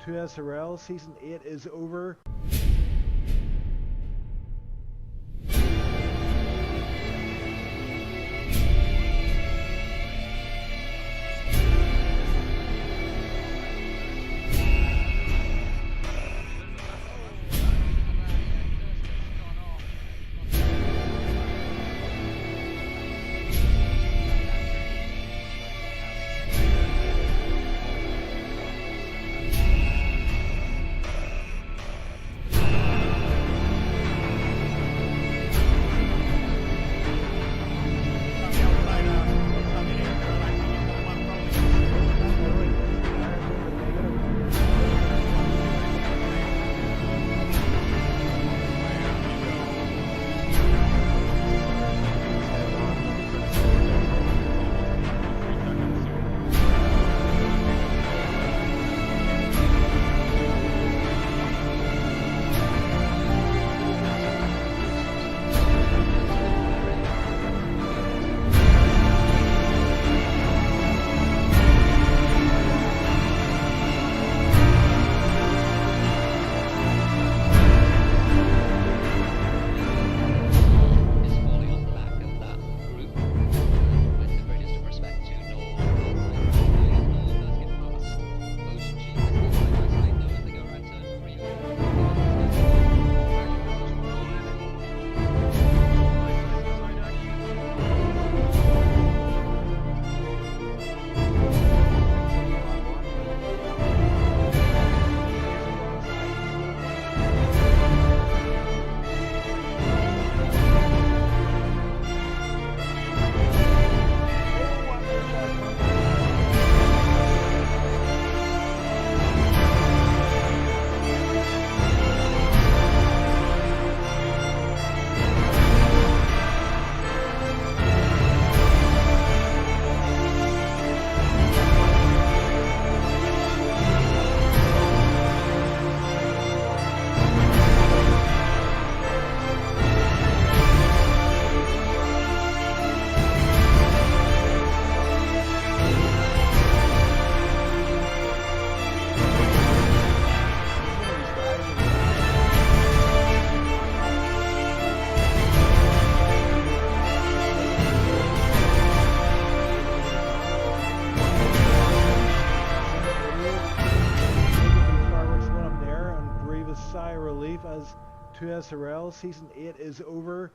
to SRL. Season 8 is over. Sigh of relief as to SRL. Season 8 is over.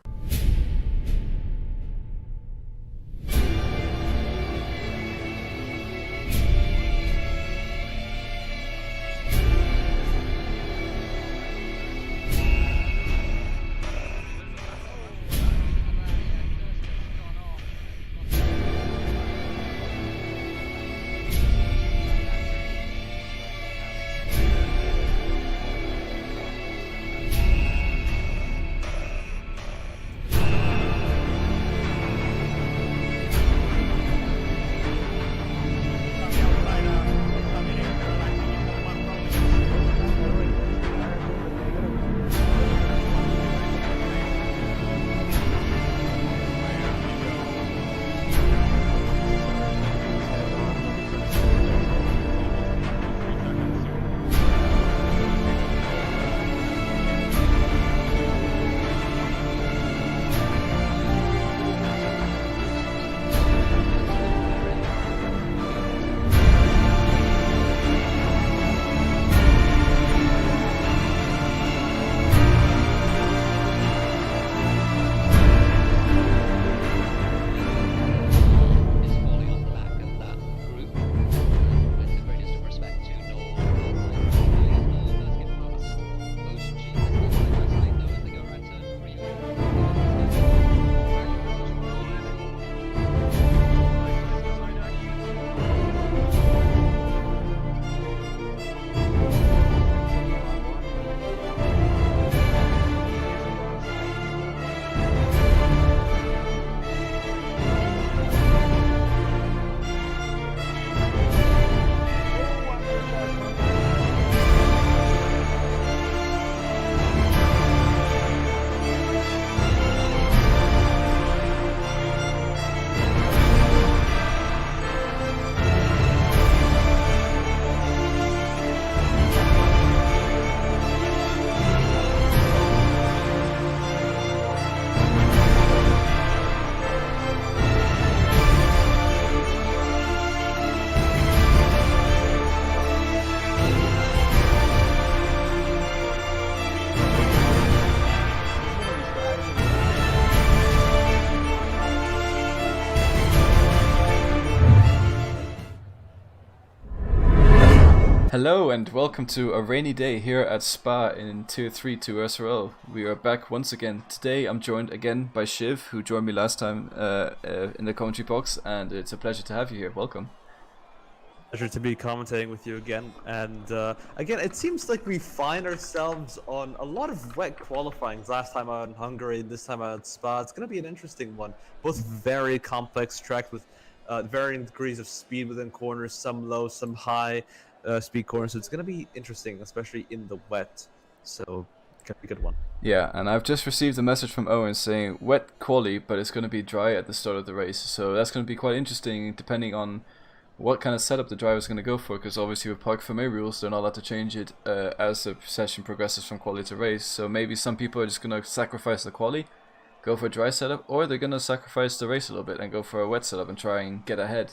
Hello and welcome to a rainy day here at Spa in Tier 3 to SRL. We are back once again. Today I'm joined again by Shiv, who joined me last time in the commentary box, and it's a pleasure to have you here. Welcome. Pleasure to be commentating with you again. And again, it seems like we find ourselves on a lot of wet qualifying. Last time out in Hungary, this time out at Spa. It's going to be an interesting one. Both very complex tracks with varying degrees of speed within corners, some low, some high speed corners. So it's going to be interesting, especially in the wet. So it's going to be a good one. Yeah, and I've just received a message from Owen saying wet quali, but it's going to be dry at the start of the race. So that's going to be quite interesting depending on what kind of setup the driver's going to go for, because obviously with Parc Fermé rules, they're not allowed to change it as the session progresses from quali to race. So maybe some people are just going to sacrifice the quali, go for a dry setup, or they're going to sacrifice the race a little bit and go for a wet setup and try and get ahead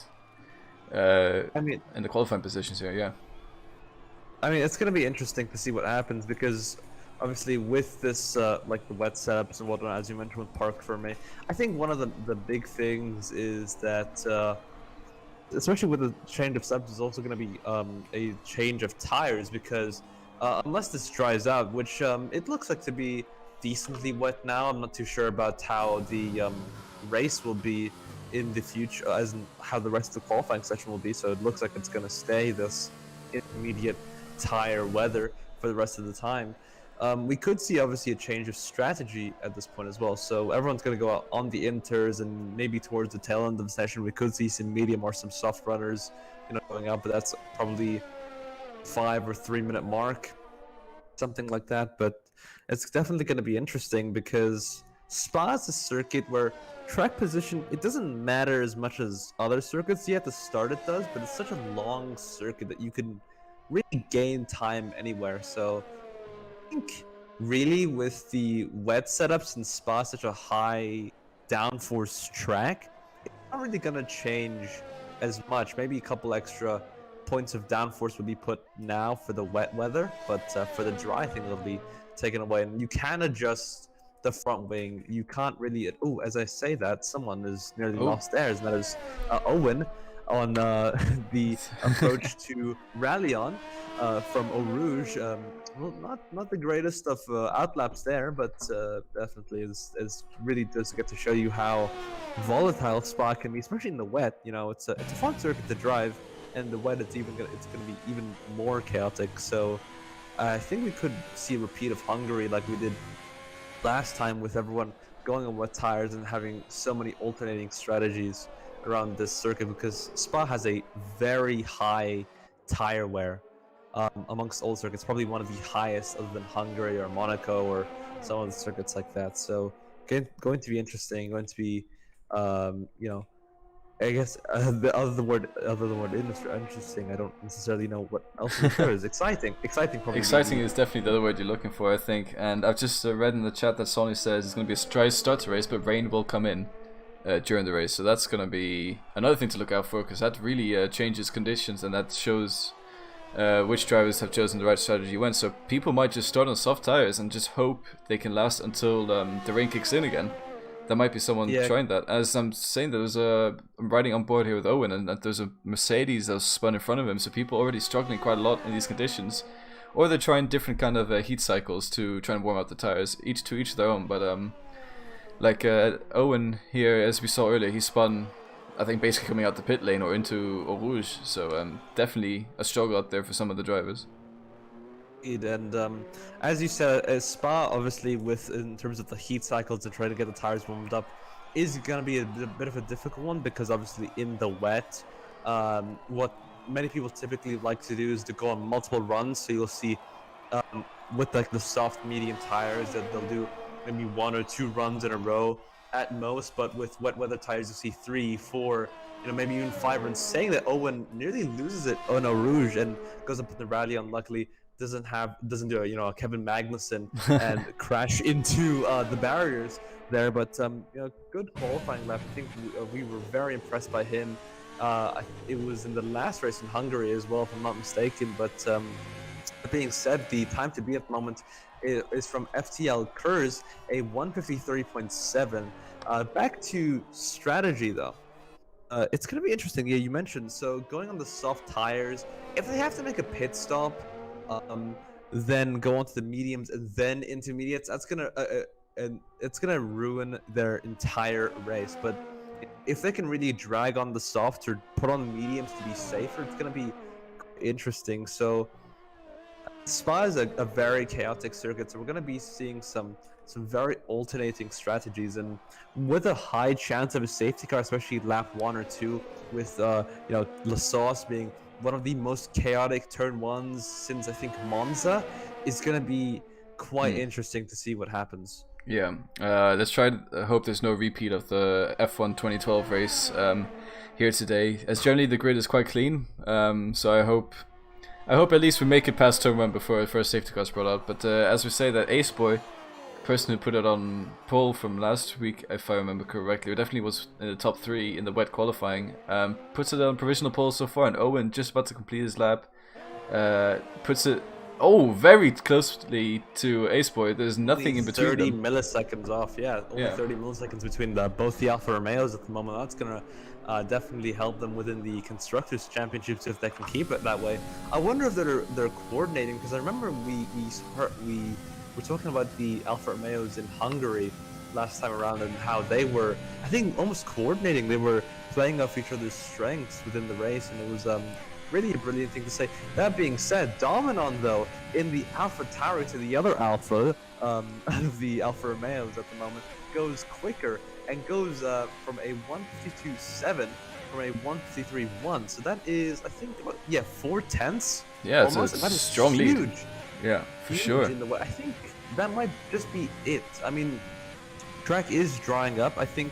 in the qualifying positions here, yeah. I mean, it's going to be interesting to see what happens because obviously with this, like the wet setups and whatnot, as you mentioned with Parc Fermé, I think one of the big things is that, especially with the change of subs, is also going to be a change of tires because unless this dries out, which it looks like to be decently wet now, I'm not too sure about how the race will be in the future, as in how the rest of the qualifying session will be. So it looks like it's going to stay this intermediate tire weather for the rest of the time. We could see obviously a change of strategy at this point as well. So everyone's going to go out on the inters, and maybe towards the tail end of the session we could see some medium or some soft runners, going out. But that's probably 5 or 3 minute mark, something like that. But it's definitely going to be interesting because Spa is a circuit where track position, it doesn't matter as much as other circuits. Yeah, at the start it does, but it's such a long circuit that you can really gain time anywhere. So I think really with the wet setups in Spa, such a high downforce track, it's not really going to change as much. Maybe a couple extra points of downforce would be put now for the wet weather, but for the dry thing it'll be taken away. And you can adjust the front wing. You can't really... Oh, as I say that, someone is nearly lost theirs, and that is Owen on the approach to Rallion from Eau Rouge. Well, not the greatest of outlaps there, but definitely is really does get to show you how volatile Spa can be, especially in the wet. It's a fun circuit to drive, and the wet it's gonna be even more chaotic. So I think we could see a repeat of Hungary like we did last time, with everyone going on wet tires and having so many alternating strategies around this circuit, because Spa has a very high tire wear amongst all circuits, probably one of the highest other than Hungary or Monaco or some of the circuits like that. So going to be interesting, going to be I guess the other word interesting, I don't necessarily know what else there is. Exciting probably. Exciting is definitely the other word you're looking for, I think. And I've just read in the chat that Sonny says it's going to be a dry start to race, but rain will come in during the race. So that's going to be another thing to look out for, because that really changes conditions, and that shows which drivers have chosen the right strategy when. So people might just start on soft tires and just hope they can last until the rain kicks in again. There might be someone trying that. As I'm saying, I'm riding on board here with Owen, and there's a Mercedes that was spun in front of him, so people are already struggling quite a lot in these conditions. Or they're trying different kind of heat cycles to try and warm up the tires, each their own. But Owen here, as we saw earlier, he spun, I think, basically coming out the pit lane or into Eau Rouge. So definitely a struggle out there for some of the drivers. And as you said, Spa obviously in terms of the heat cycle to try to get the tires warmed up is going to be a bit of a difficult one, because obviously in the wet, what many people typically like to do is to go on multiple runs. So you'll see with like the soft medium tires that they'll do maybe 1 or 2 runs in a row at most, but with wet weather tires you see 3, 4, maybe even 5 runs. Saying that Owen nearly loses it on Eau Rouge and goes up in the rally, unluckily doesn't do a Kevin Magnussen and crash into the barriers there. But good qualifying lap. I think we were very impressed by him. It was in the last race in Hungary as well, if I'm not mistaken. But that being said, the time to be at the moment is from FTL Kurs, a 153.7. Back to strategy though. It's gonna be interesting. Yeah, you mentioned so going on the soft tires. If they have to make a pit stop, then go onto the mediums and then intermediates, that's gonna and it's gonna ruin their entire race. But if they can really drag on the soft or put on the mediums to be safer, it's gonna be interesting. So Spa is a very chaotic circuit, so we're going to be seeing some very alternating strategies, and with a high chance of a safety car, especially lap 1 or 2, with La Sauce being one of the most chaotic turn ones since I think Monza, is going to be quite interesting to see what happens. Yeah, let's try to hope there's no repeat of the F1 2012 race here today, as generally the grid is quite clean, so I hope at least we make it past turn 1 before the first safety car's brought out. But as we say, that Ace Boy, person who put it on pole from last week, if I remember correctly, who definitely was in the top 3 in the wet qualifying, puts it on provisional pole so far, and Owen, just about to complete his lap, puts it very closely to Ace Boy. There's nothing in between 30 them. milliseconds off, only 30 milliseconds between both the Alfa Romeos at the moment. That's gonna definitely help them within the Constructors' Championships if they can keep it that way. I wonder if they're coordinating, because I remember we were talking about the Alfa Romeos in Hungary last time around, and how they were, I think, almost coordinating. They were playing off each other's strengths within the race, and it was really a brilliant thing to say. That being said, Dominon, though, in the Alpha Tauri to the other Alpha, the Alfa Romeos at the moment, goes quicker and goes from a 152.7 from a 153.1. So that is, I think, 4/10. Yeah, it's almost. a That is strong huge. lead. Yeah, for Huge sure. in the way. I think that might just be it. I mean, track is drying up. I think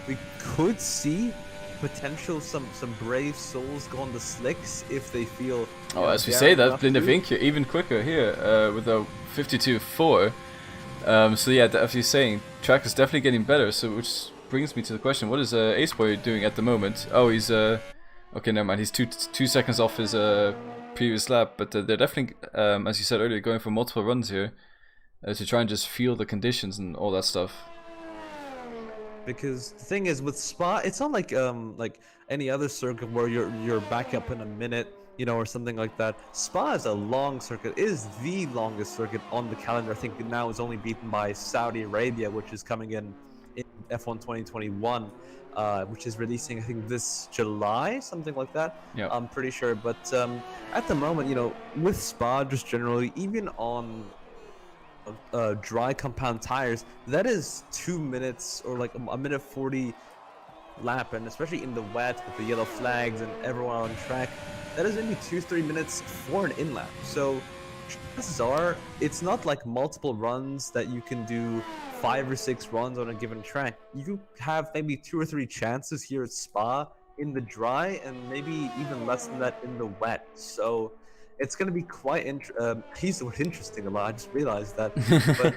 we could see potential some brave souls go on the slicks if they feel. As we say that, Blinde Vinke even quicker here with a 52.4. So yeah, as you're saying, track is definitely getting better. So which brings me to the question: what is Ace Boy doing at the moment? Oh, he's okay, never mind. He's two seconds off his previous lap, but they're definitely, as you said earlier, going for multiple runs here to try and just feel the conditions and all that stuff. Because the thing is, with Spa, it's not like any other circuit where you're back up in a minute, or something like that. Spa is a long circuit. It is the longest circuit on the calendar. I think now is only beaten by Saudi Arabia, which is coming in F1 2021, which is releasing, I think, this July, something like that. Yeah. I'm pretty sure. But at the moment, with Spa, just generally, even on dry compound tires, that is 2 minutes or like a minute 40 lap, and especially in the wet with the yellow flags and everyone on track, that is maybe 2-3 minutes for an in lap. So chances are it's not like multiple runs that you can do 5 or 6 runs on a given track. You have maybe 2 or 3 chances here at Spa in the dry, and maybe even less than that in the wet. So it's going to be quite interesting a lot. I just realized that, but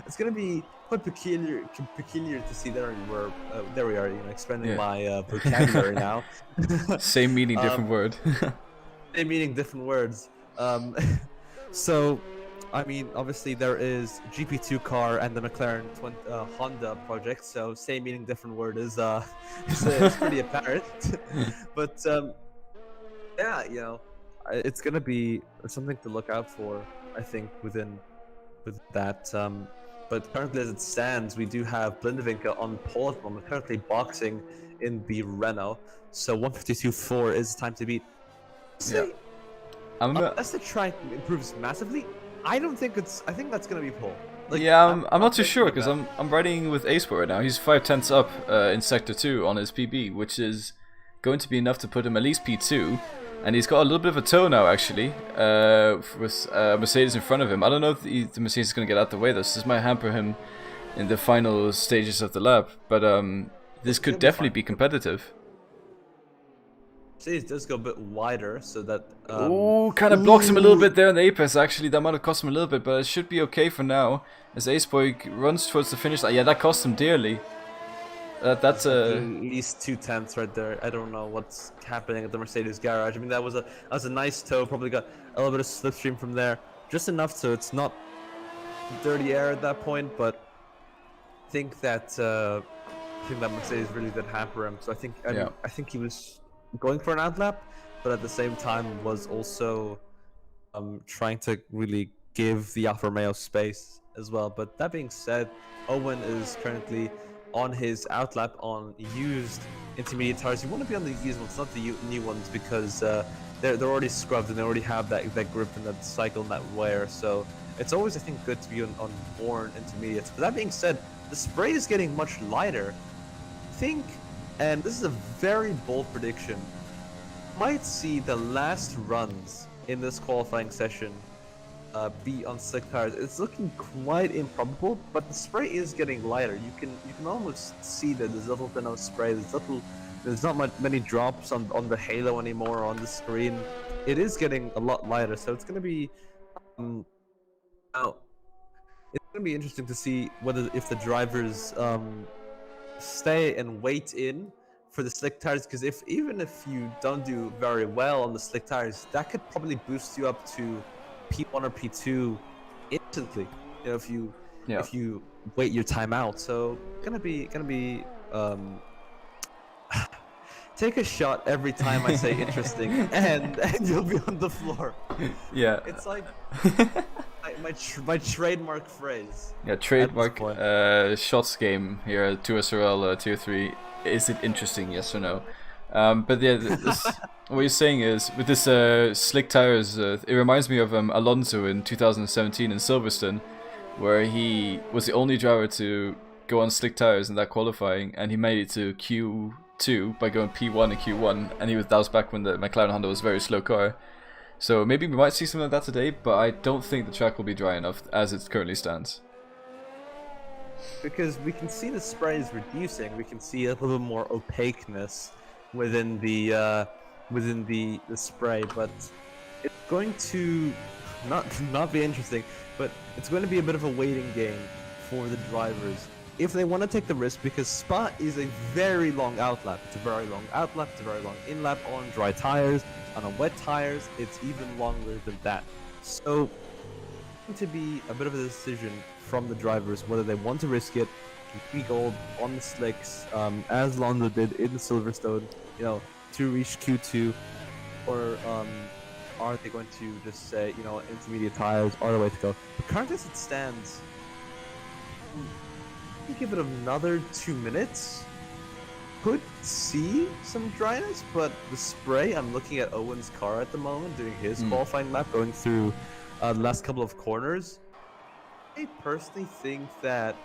it's going to be quite peculiar to see. There we are, expanding my vocabulary now. Same meaning, different word. Same meaning, different words. So, I mean, obviously there is GP2 car and the McLaren Honda project. So same meaning, different word is it's pretty apparent. But yeah, it's gonna be something to look out for, I think, with that. But currently, as it stands, we do have Blinde Vinke on pole at the moment, currently boxing in the Renault. So 152.4 is time to beat. Yeah. Unless the track improves massively, I think that's gonna be pole. I'm not too sure, because I'm riding with Ace Boy right now. He's 5/10 up in Sector 2 on his PB, which is going to be enough to put him at least P2. And he's got a little bit of a tow now, actually, with Mercedes in front of him. I don't know if the Mercedes is going to get out the way, though, so this might hamper him in the final stages of the lap. But this could definitely be competitive. Mercedes does go a bit wider, so that... kind of blocks him a little bit there on the apex, actually. That might have cost him a little bit, but it should be okay for now. As Ace Boy runs towards the finish line. Yeah, that cost him dearly. That's at least 2/10 right there. I don't know what's happening at the Mercedes garage. I mean, that was a nice tow. Probably got a little bit of slipstream from there, just enough so it's not dirty air at that point. But I think that think that Mercedes really did hamper him. So I think Yeah. I think he was going for an outlap, but at the same time was also trying to really give the Alfa Romeo space as well. But that being said, Owen is currently on his outlap on used intermediate tires. You want to be on the used ones, not the new ones, because they're already scrubbed and they already have that grip and that cycle and that wear. So it's always, I think, good to be on worn intermediates. But that being said, the spray is getting much lighter. I think, and this is a very bold prediction, might see the last runs in this qualifying session be on slick tires. It's looking quite improbable, but the spray is getting lighter. You can almost see that there's little to no spray. There's not many drops on the halo anymore on the screen. It is getting a lot lighter, so it's going to be it's going to be interesting to see if the drivers stay and wait in for the slick tires, because even if you don't do very well on the slick tires, that could probably boost you up to P1 or P2 instantly. You know, if you wait your time out. So gonna be take a shot every time I say interesting, and you'll be on the floor. Yeah. It's like my trademark phrase. Yeah, trademark shots game here at 2SRL Tier 3. Is it interesting, yes or no? But yeah, what you're saying is, with this slick tires, it reminds me of Alonso in 2017 in Silverstone, where he was the only driver to go on slick tires in that qualifying, and he made it to Q2 by going P1 and Q1, and that was back when the McLaren Honda was a very slow car. So maybe we might see something like that today, but I don't think the track will be dry enough as it currently stands. Because we can see the spray is reducing, we can see a little bit more opaqueness within the spray, but it's going to not be interesting, but it's going to be a bit of a waiting game for the drivers if they want to take the risk, because Spa is a very long outlap. It's a very long outlap, it's a very long in-lap on dry tires, and on wet tires it's even longer than that. So it's going to be a bit of a decision from the drivers whether they want to risk it, keep gold on the slicks, as Lando did in Silverstone, you know, to reach Q2, or are they going to just say, you know, intermediate tires are the way to go? But currently as it stands, you give it another 2 minutes, could see some dryness, but the spray, I'm looking at Owen's car at the moment doing his qualifying lap, going through the last couple of corners. I personally think that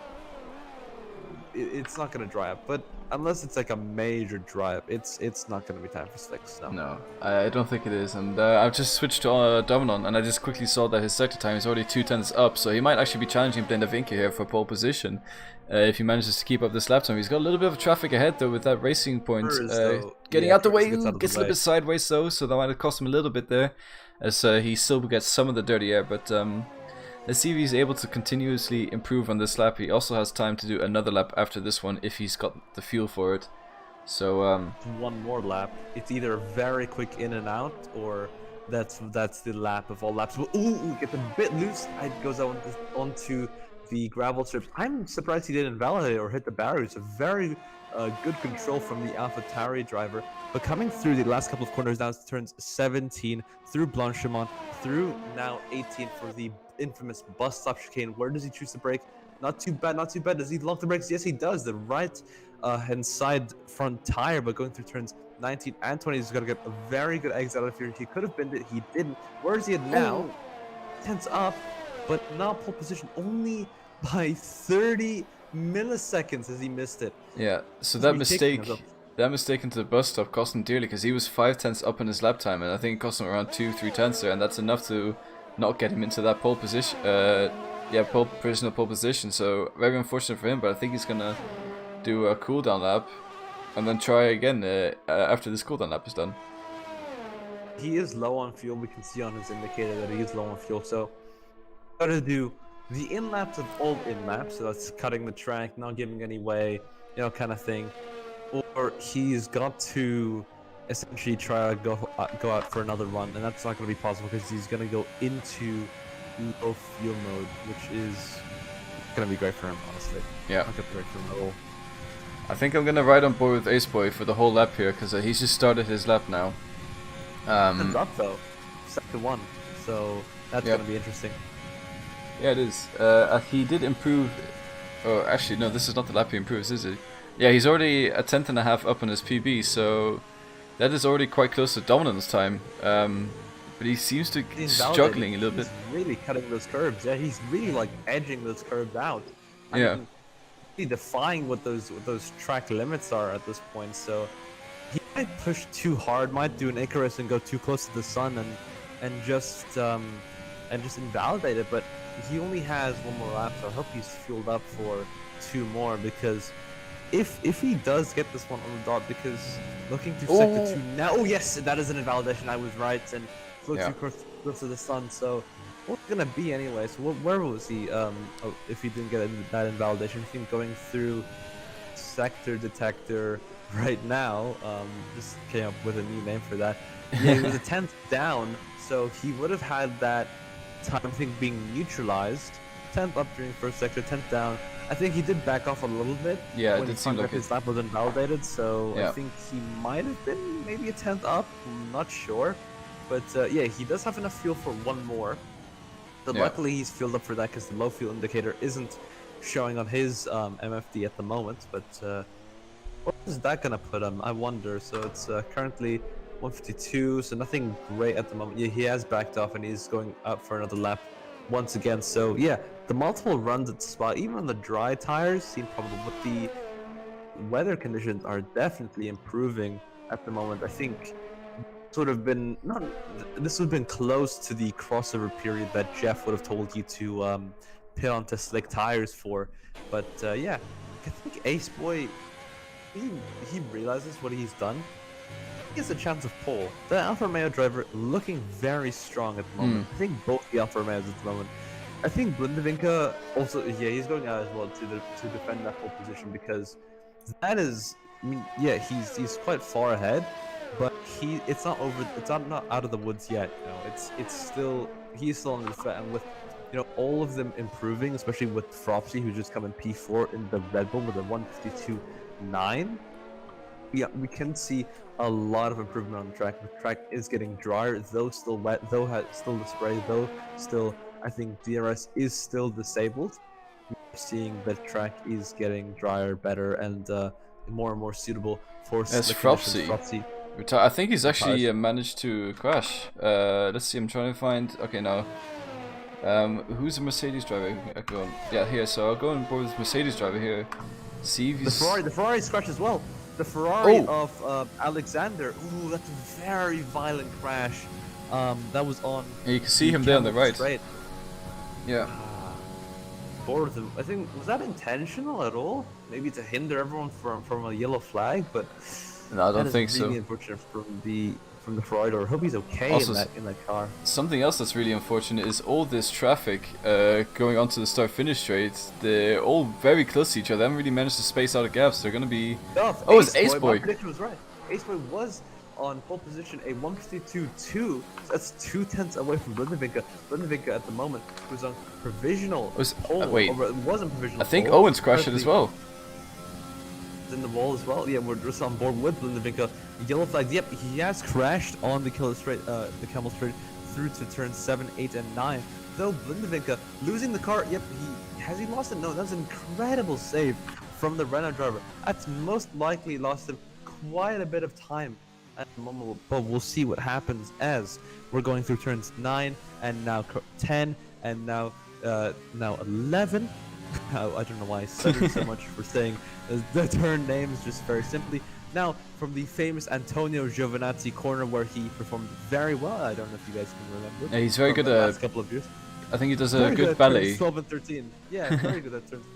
it's not going to dry up, but unless it's like a major dry up, it's not going to be time for slicks. No, I don't think it is. And I've just switched to Dominon, and I just quickly saw that his sector time is already 2/10 up, so he might actually be challenging Blendavinke here for pole position if he manages to keep up this lap time. He's got a little bit of traffic ahead though with that racing point getting out the way. Gets a little bit sideways though, so that might have cost him a little bit there, as he still gets some of the dirty air, but let's see if he's able to continuously improve on this lap. He also has time to do another lap after this one if he's got the fuel for it. So one more lap. It's either a very quick in and out, or that's the lap of all laps. Ooh, gets a bit loose. It goes onto the gravel strips. I'm surprised he didn't invalidate or hit the barriers. A very good control from the AlphaTauri driver. But coming through the last couple of corners now, turns 17 through Blanchimont, through now 18 for the infamous bus stop chicane. Where does he choose to brake? Not too bad, not too bad. Does he lock the brakes? Yes, he does. The right hand side front tire, but going through turns 19 and 20, he's going to get a very good exit out of here. He could have been it, he didn't. Where is he at now? 10's up, but not pole position, only by 30 milliseconds as he missed it. Yeah, so that mistake into the bus stop cost him dearly, because he was 5/10 up in his lap time, and I think it cost him around 2-3 tenths there, and that's enough to not get him into that pole position. Provisional pole position. So very unfortunate for him, but I think he's gonna do a cooldown lap and then try again after this cooldown lap is done. He is low on fuel. We can see on his indicator that he is low on fuel. So gotta do the in laps of all in laps. So that's cutting the track, not giving any way, you know, kind of thing. Or he's got to essentially try to go out for another run, and that's not going to be possible because he's going to go into low fuel mode, which is going to be great for him, honestly. Yeah. Not going to be great for him at all. I think I'm gonna ride on board with Ace Boy for the whole lap here, because he's just started his lap now. It's up though, second one, so that's gonna be interesting. Yeah, it is. He did improve. Oh, actually, no, this is not the lap he improves, is it? Yeah, he's already a 10th and a half up on his PB, so that is already quite close to dominance time. But he seems to be struggling a little bit. He's really cutting those curves. Yeah, he's really like edging those curves out. I mean, really defying what those track limits are at this point. So he might push too hard, might do an Icarus and go too close to the sun and just invalidate it. But he only has one more lap, so I hope he's fueled up for 2 more, because if he does get this one on the dot, because looking through sector 2 now, oh yes, that is an invalidation. I was right, and flew too close to the sun. So what's gonna be anyway? So where was he? If he didn't get that invalidation, I think going through sector detector right now. Just came up with a new name for that. Yeah, he was a 10th down, so he would have had that time, I think, being neutralized. 10th up during first sector, 10th down. I think he did back off a little bit. Yeah, when it did seem like his lap was invalidated, so yeah. I think he might have been maybe a 10th up. I'm not sure, but yeah, he does have enough fuel for 1 more. But luckily he's fueled up for that, because the low fuel indicator isn't showing on his MFD at the moment. But what is that gonna put him? I wonder. So it's currently 152, so nothing great at the moment. Yeah, he has backed off and he's going up for another lap once again. So yeah, the multiple runs at spot, even on the dry tires, seem probable, but the weather conditions are definitely improving at the moment. I think sort of been this would have been close to the crossover period that Jeff would have told you to pit onto slick tires for. But yeah, I think Ace Boy, he realizes what he's done. He has a chance of pole. The Alfa Romeo driver looking very strong at the moment. I think both the Alfa Romeos at the moment. I think Blindevinka also, yeah, he's going out as well to defend that pole position, because that is, I mean, yeah, he's quite far ahead, but it's not not out of the woods yet. You know, it's still, he's still on the threat, and with, you know, all of them improving, especially with Fropsy, who's just come in P4 in the Red Bull with a 152.9. Yeah, we can see a lot of improvement on the track. The track is getting drier, though still wet, though still the spray, though still, I think DRS is still disabled. We're seeing that the track is getting drier, better, and more and more suitable for Fropsy. I think he's actually managed to crash. Let's see, I'm trying to find. Okay, now. Who's a Mercedes driver? Yeah, here. So I'll go on board with Mercedes driver here. See if he's... The Ferrari's crashed as well. The Ferrari of Alexander. Ooh, that's a very violent crash. That was on. And you can see him there on the right. Straight. Yeah. Both of them. I think, was that intentional at all? Maybe to hinder everyone from a yellow flag, but no, I don't think so. Really unfortunate from the Ferrari. I hope he's okay also, in that car. Something else that's really unfortunate is all this traffic going onto the start-finish straight. They're all very close to each other. They haven't really managed to space out the gaps. They're going to be... No, it's Ace Boy. My prediction was right. Ace Boy was on pole position, a 152.2. So that's 2/10 away from Blindevinka. Blindevinka at the moment was on provisional pole. Wait, it wasn't provisional. I think pole. Owens crashed it as well. In the wall as well. Yeah, we're just on board with Blindevinka. Yellow flag. Yep, he has crashed on the Camel Straight through to turns 7, 8, and 9. Though Blindevinka losing the car. Yep, has he lost it? No, that's an incredible save from the Renault driver. That's most likely lost him quite a bit of time at the moment, but we'll see what happens as we're going through turns 9 and now 10 and now 11. I don't know why I stuttered so much for saying the turn names just very simply. Now, from the famous Antonio Giovinazzi corner where he performed very well. I don't know if you guys can remember. Yeah, he's very good at the last couple of years. I think he does very a good ballet. Turns 12 and 13. Yeah, very good at turns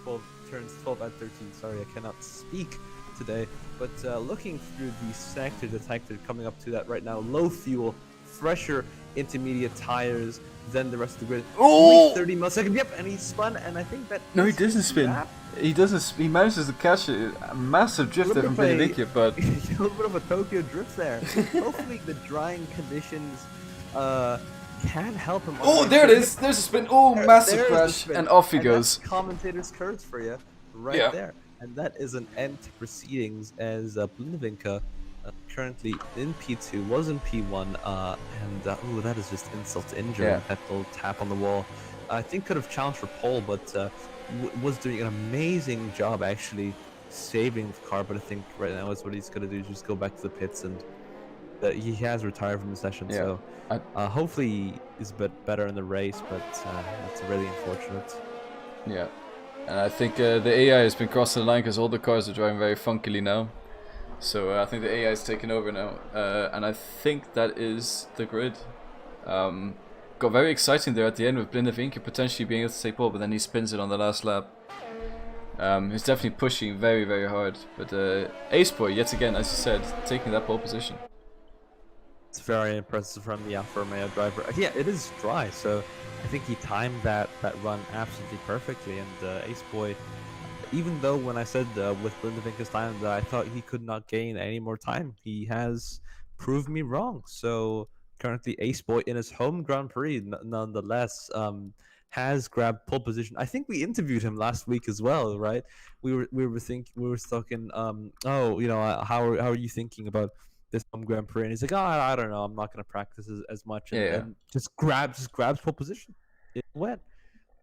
12 and 13. Sorry, I cannot speak today. But looking through the sector detector, coming up to that right now, low fuel, fresher intermediate tires than the rest of the grid. Oh! 30 milliseconds. Yep, and he spun, and I think that. No, he doesn't spin. He doesn't. He manages to catch a massive drift there from Benedicchia, but a little bit of a Tokyo drift there. Hopefully, the drying conditions can help him. Oh, there it is. There's a spin. Oh, massive crash, and off he goes. That's commentator's curves for you, right there. and that is an end to proceedings as Blindevinka, currently in P2, was in P1, and ooh, that is just insult to injury. Yeah. That little tap on the wall. I think could have challenged for pole, but was doing an amazing job actually saving the car. But I think right now is what he's gonna do is just go back to the pits, and he has retired from the session. Yeah. So hopefully he's a bit better in the race, but it's really unfortunate. Yeah, and I think the AI has been crossing the line because all the cars are driving very funkily now. So I think the AI is taking over now, and I think that is the grid. Got very exciting there at the end with Blindevinka potentially being able to take pole, but then he spins it on the last lap. He's definitely pushing very, very hard. But Ace Boy, yet again, as you said, taking that pole position. It's very impressive from the Alfa Romeo driver. Yeah, it is dry, so I think he timed that run absolutely perfectly. And Ace Boy, even though when I said with Blindevinka's time that I thought he could not gain any more time, he has proved me wrong. So currently Ace Boy in his home Grand Prix, nonetheless, has grabbed pole position. I think we interviewed him last week as well, right? We were talking. Oh, you know, how are you thinking about this home Grand Prix? And he's like, oh, I don't know, I'm not going to practice as much, and just grabs pole position. It went.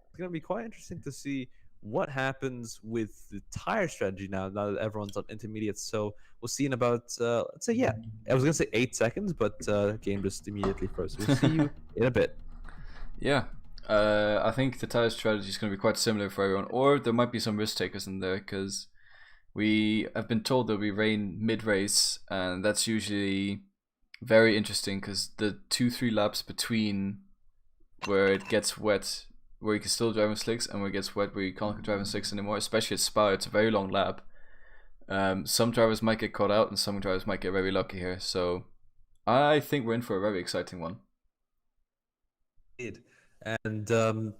It's going to be quite interesting to see what happens with the tire strategy now that everyone's on intermediates. So we'll see in about let's say, yeah, I was gonna say 8 seconds, but game just immediately froze. We'll see you in a bit. Yeah, I think the tire strategy is going to be quite similar for everyone, or there might be some risk takers in there because we have been told there'll be rain mid-race, and that's usually very interesting because the 2-3 laps between where it gets wet, where you can still drive in slicks, and where it gets wet where you can't drive in slicks anymore, especially at Spa, it's a very long lap. Some drivers might get caught out and some drivers might get very lucky here, so I think we're in for a very exciting one. And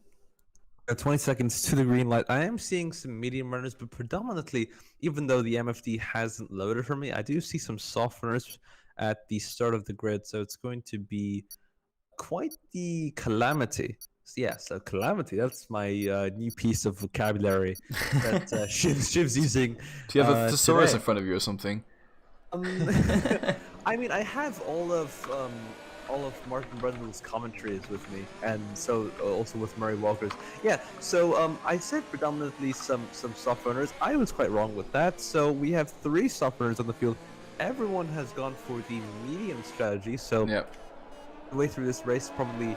20 seconds to the green light. I am seeing some medium runners, but predominantly, even though the MFD hasn't loaded for me, I do see some soft runners at the start of the grid, so it's going to be quite the calamity. Yeah, so calamity, that's my new piece of vocabulary that Shiv's using. Do you have a thesaurus today. in front of you or something? I mean, I have all of Martin Brundle's commentaries with me, and so also with Murray Walker's. Yeah, so I said predominantly some soft runners. I was quite wrong with that. So we have 3 soft runners on the field. Everyone has gone for the medium strategy. So the way through this race, probably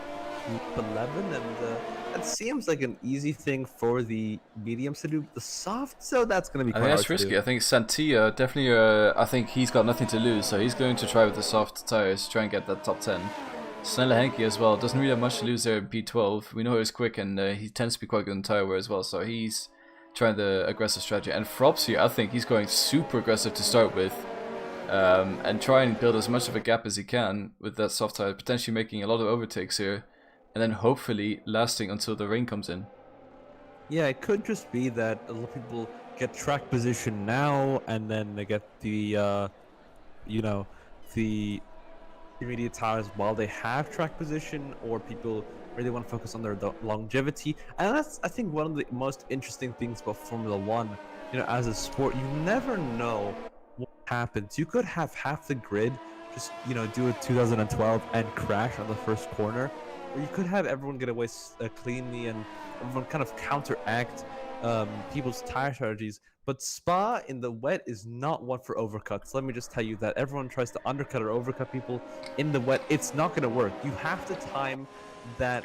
11, and it seems like an easy thing for the mediums to do. The soft, so that's going to be quite hard that's risky. to do. I think Santilla definitely. I think he's got nothing to lose, so he's going to try with the soft tires to try and get that top 10. Snella Henke as well doesn't really have much to lose there in P12. We know he's quick, and he tends to be quite good in tire wear as well. So he's trying the aggressive strategy. And Frops here, I think he's going super aggressive to start with, and try and build as much of a gap as he can with that soft tire, potentially making a lot of overtakes here. And then hopefully lasting until the rain comes in. Yeah, it could just be that a lot of people get track position now, and then they get the, the intermediate tires while they have track position, or people really want to focus on their longevity. And that's, I think, one of the most interesting things about Formula One. You know, as a sport, you never know what happens. You could have half the grid just, do a 2012 and crash on the first corner. Or you could have everyone get away cleanly and everyone kind of counteract people's tire strategies. But Spa in the wet is not one for overcuts. Let me just tell you that. Everyone tries to undercut or overcut people in the wet. It's not going to work. You have to time that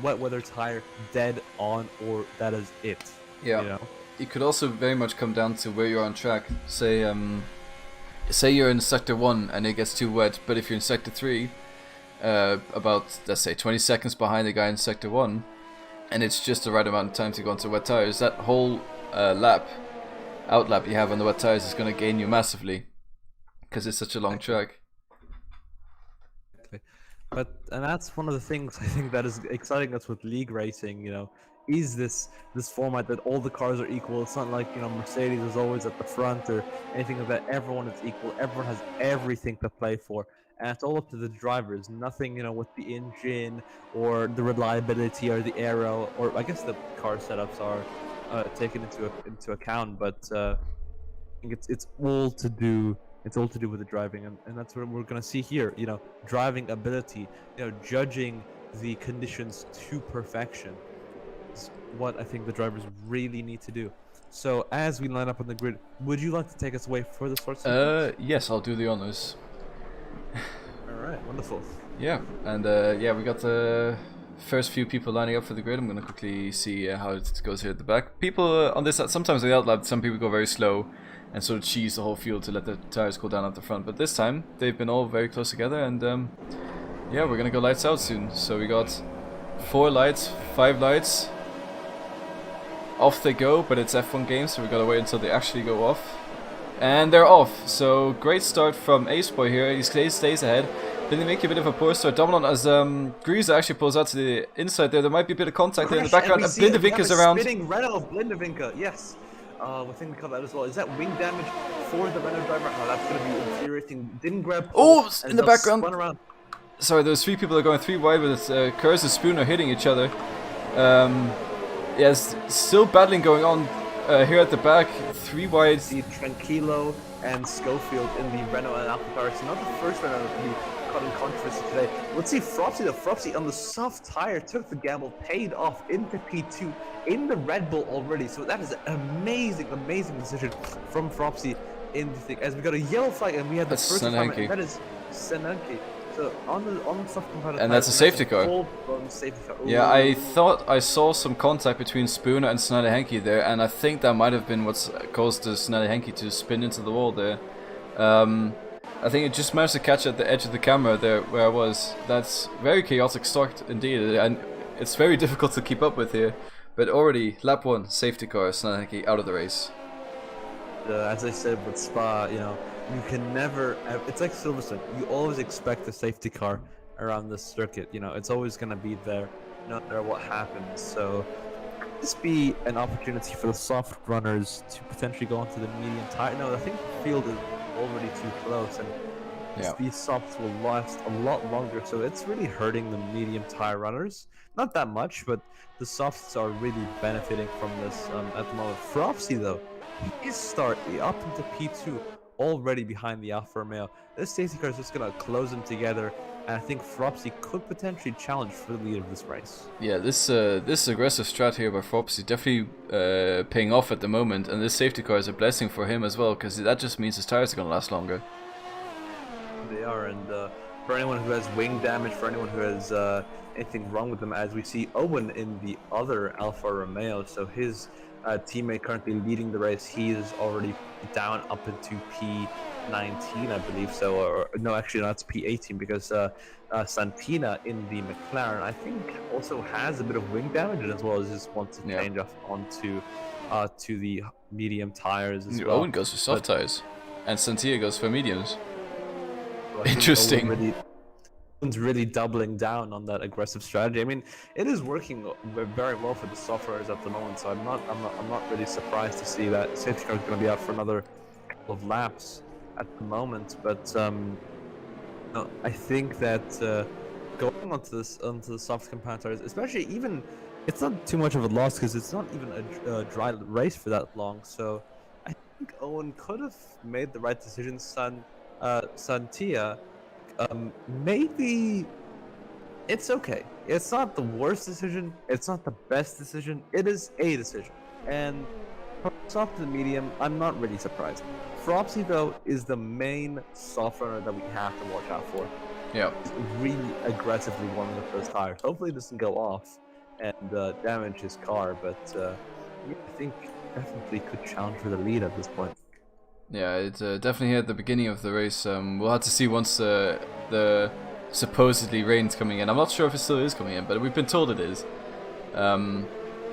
wet weather tire dead on, or that is it. Yeah. It could also very much come down to where you're on track. Say you're in sector 1 and it gets too wet, but if you're in sector 3, about, let's say, 20 seconds behind the guy in sector 1, and it's just the right amount of time to go onto wet tires, that whole outlap you have on the wet tires is going to gain you massively because it's such a long track. And that's one of the things I think that is exciting us with league racing, is this format that all the cars are equal. It's not like, Mercedes is always at the front or anything like that. Everyone is equal. Everyone has everything to play for. And it's all up to the drivers. Nothing, with the engine or the reliability or the aero, or I guess the car setups are taken into account, but I think it's all to do. It's all to do with the driving, and that's what we're gonna see here. You know, driving ability. You know, judging the conditions to perfection is what I think the drivers really need to do. So as we line up on the grid, would you like to take us away for the start sequence? Yes, I'll do the honors. All right, wonderful. Yeah, and yeah, we got the first few people lining up for the grid. I'm gonna quickly see how it goes here at the back. People on this side, sometimes they outlap, some people go very slow and sort of cheese the whole field to let the tires cool down at the front. But this time, they've been all very close together, and yeah, we're gonna go lights out soon. So we got 4 lights, 5 lights. Off they go, but it's F1 game, so we gotta wait until they actually go off. And they're off, so great start from Ace Boy here. He stays ahead. Then they make a bit of a poor start. Dominant as Greaser actually pulls out to the inside there. There might be a bit of contact there in the background. And Blindevinker's around. Spinning Renault Blindevinker, yes. We think we call that as well. Is that wing damage for the Renault driver? Oh, that's going to be infuriating. Didn't grab. Oh, in the background. Spun around. Sorry, there's 3 people that are going 3 wide with Curse and Spoon are hitting each other. Yes, still battling going on here at the back. 3 wide. See Tranquilo and Schofield in the Renault and Alpha cars. Not the first Renault to be caught in controversy today. Let's see Fropsy. The Fropsy on the soft tire took the gamble, paid off into P2 in the Red Bull already. So that is an amazing, amazing decision from Fropsy in the thing. As we got a yellow flag and we had the That's first time, Senanki. that is Senanki. So on the soft component, And that's a safety car. Safety car. Yeah, I thought I saw some contact between Spooner and Snidey Henke there, and I think that might have been what's caused the Snidey Henke to spin into the wall there. I think it just managed to catch at the edge of the camera there where I was. That's very chaotic start indeed, and it's very difficult to keep up with here. But already, lap 1, safety car, Snidey Henke out of the race. As I said with Spa, you know, you can never. It's like Silverstone. You always expect a safety car around this circuit. You know, it's always going to be there, no matter what happens. So, this be an opportunity for the soft runners to potentially go onto the medium tire. No, I think the field is already too close, and Yeah. these softs will last a lot longer. So it's really hurting the medium tire runners. Not that much, but the softs are really benefiting from this at the moment. Fropsy though, he is starting up into P2. Already behind the Alfa Romeo. This safety car is just going to close them together, and I think Fropsy could potentially challenge for the lead of this race. Yeah, this aggressive strat here by Forbes is definitely paying off at the moment, and this safety car is a blessing for him as well, because that just means his tires are going to last longer. They are, and for anyone who has wing damage, for anyone who has anything wrong with them, as we see Owen in the other Alfa Romeo, so his teammate currently leading the race, he is already down up into P19, I believe so, or no, actually no, it's P18 because Santina in the McLaren, I think, also has a bit of wing damage as well as just wants to change off onto to the medium tires as well. Owen goes for soft tires, and Santia goes for mediums. So I think Interesting. Owen's really doubling down on that aggressive strategy. I mean, it is working very well for the softwares at the moment, so I'm not really surprised to see that safety car is going to be out for another couple of laps at the moment. But no, I think that going onto the soft compound tires, especially even, it's not too much of a loss because it's not even a dry race for that long. So I think Owen could have made the right decision. Santia. Maybe it's okay. It's not the worst decision. It's not the best decision. It is a decision. And from soft to the medium, I'm not really surprised. Fropsy though is the main soft runner that we have to watch out for. Yeah. He's really aggressively warming up those tires. Hopefully it doesn't go off and damage his car. But yeah, I think definitely could challenge for the lead at this point. Yeah, it's definitely here at the beginning of the race. We'll have to see once the supposedly rain's coming in. I'm not sure if it still is coming in, but we've been told it is. To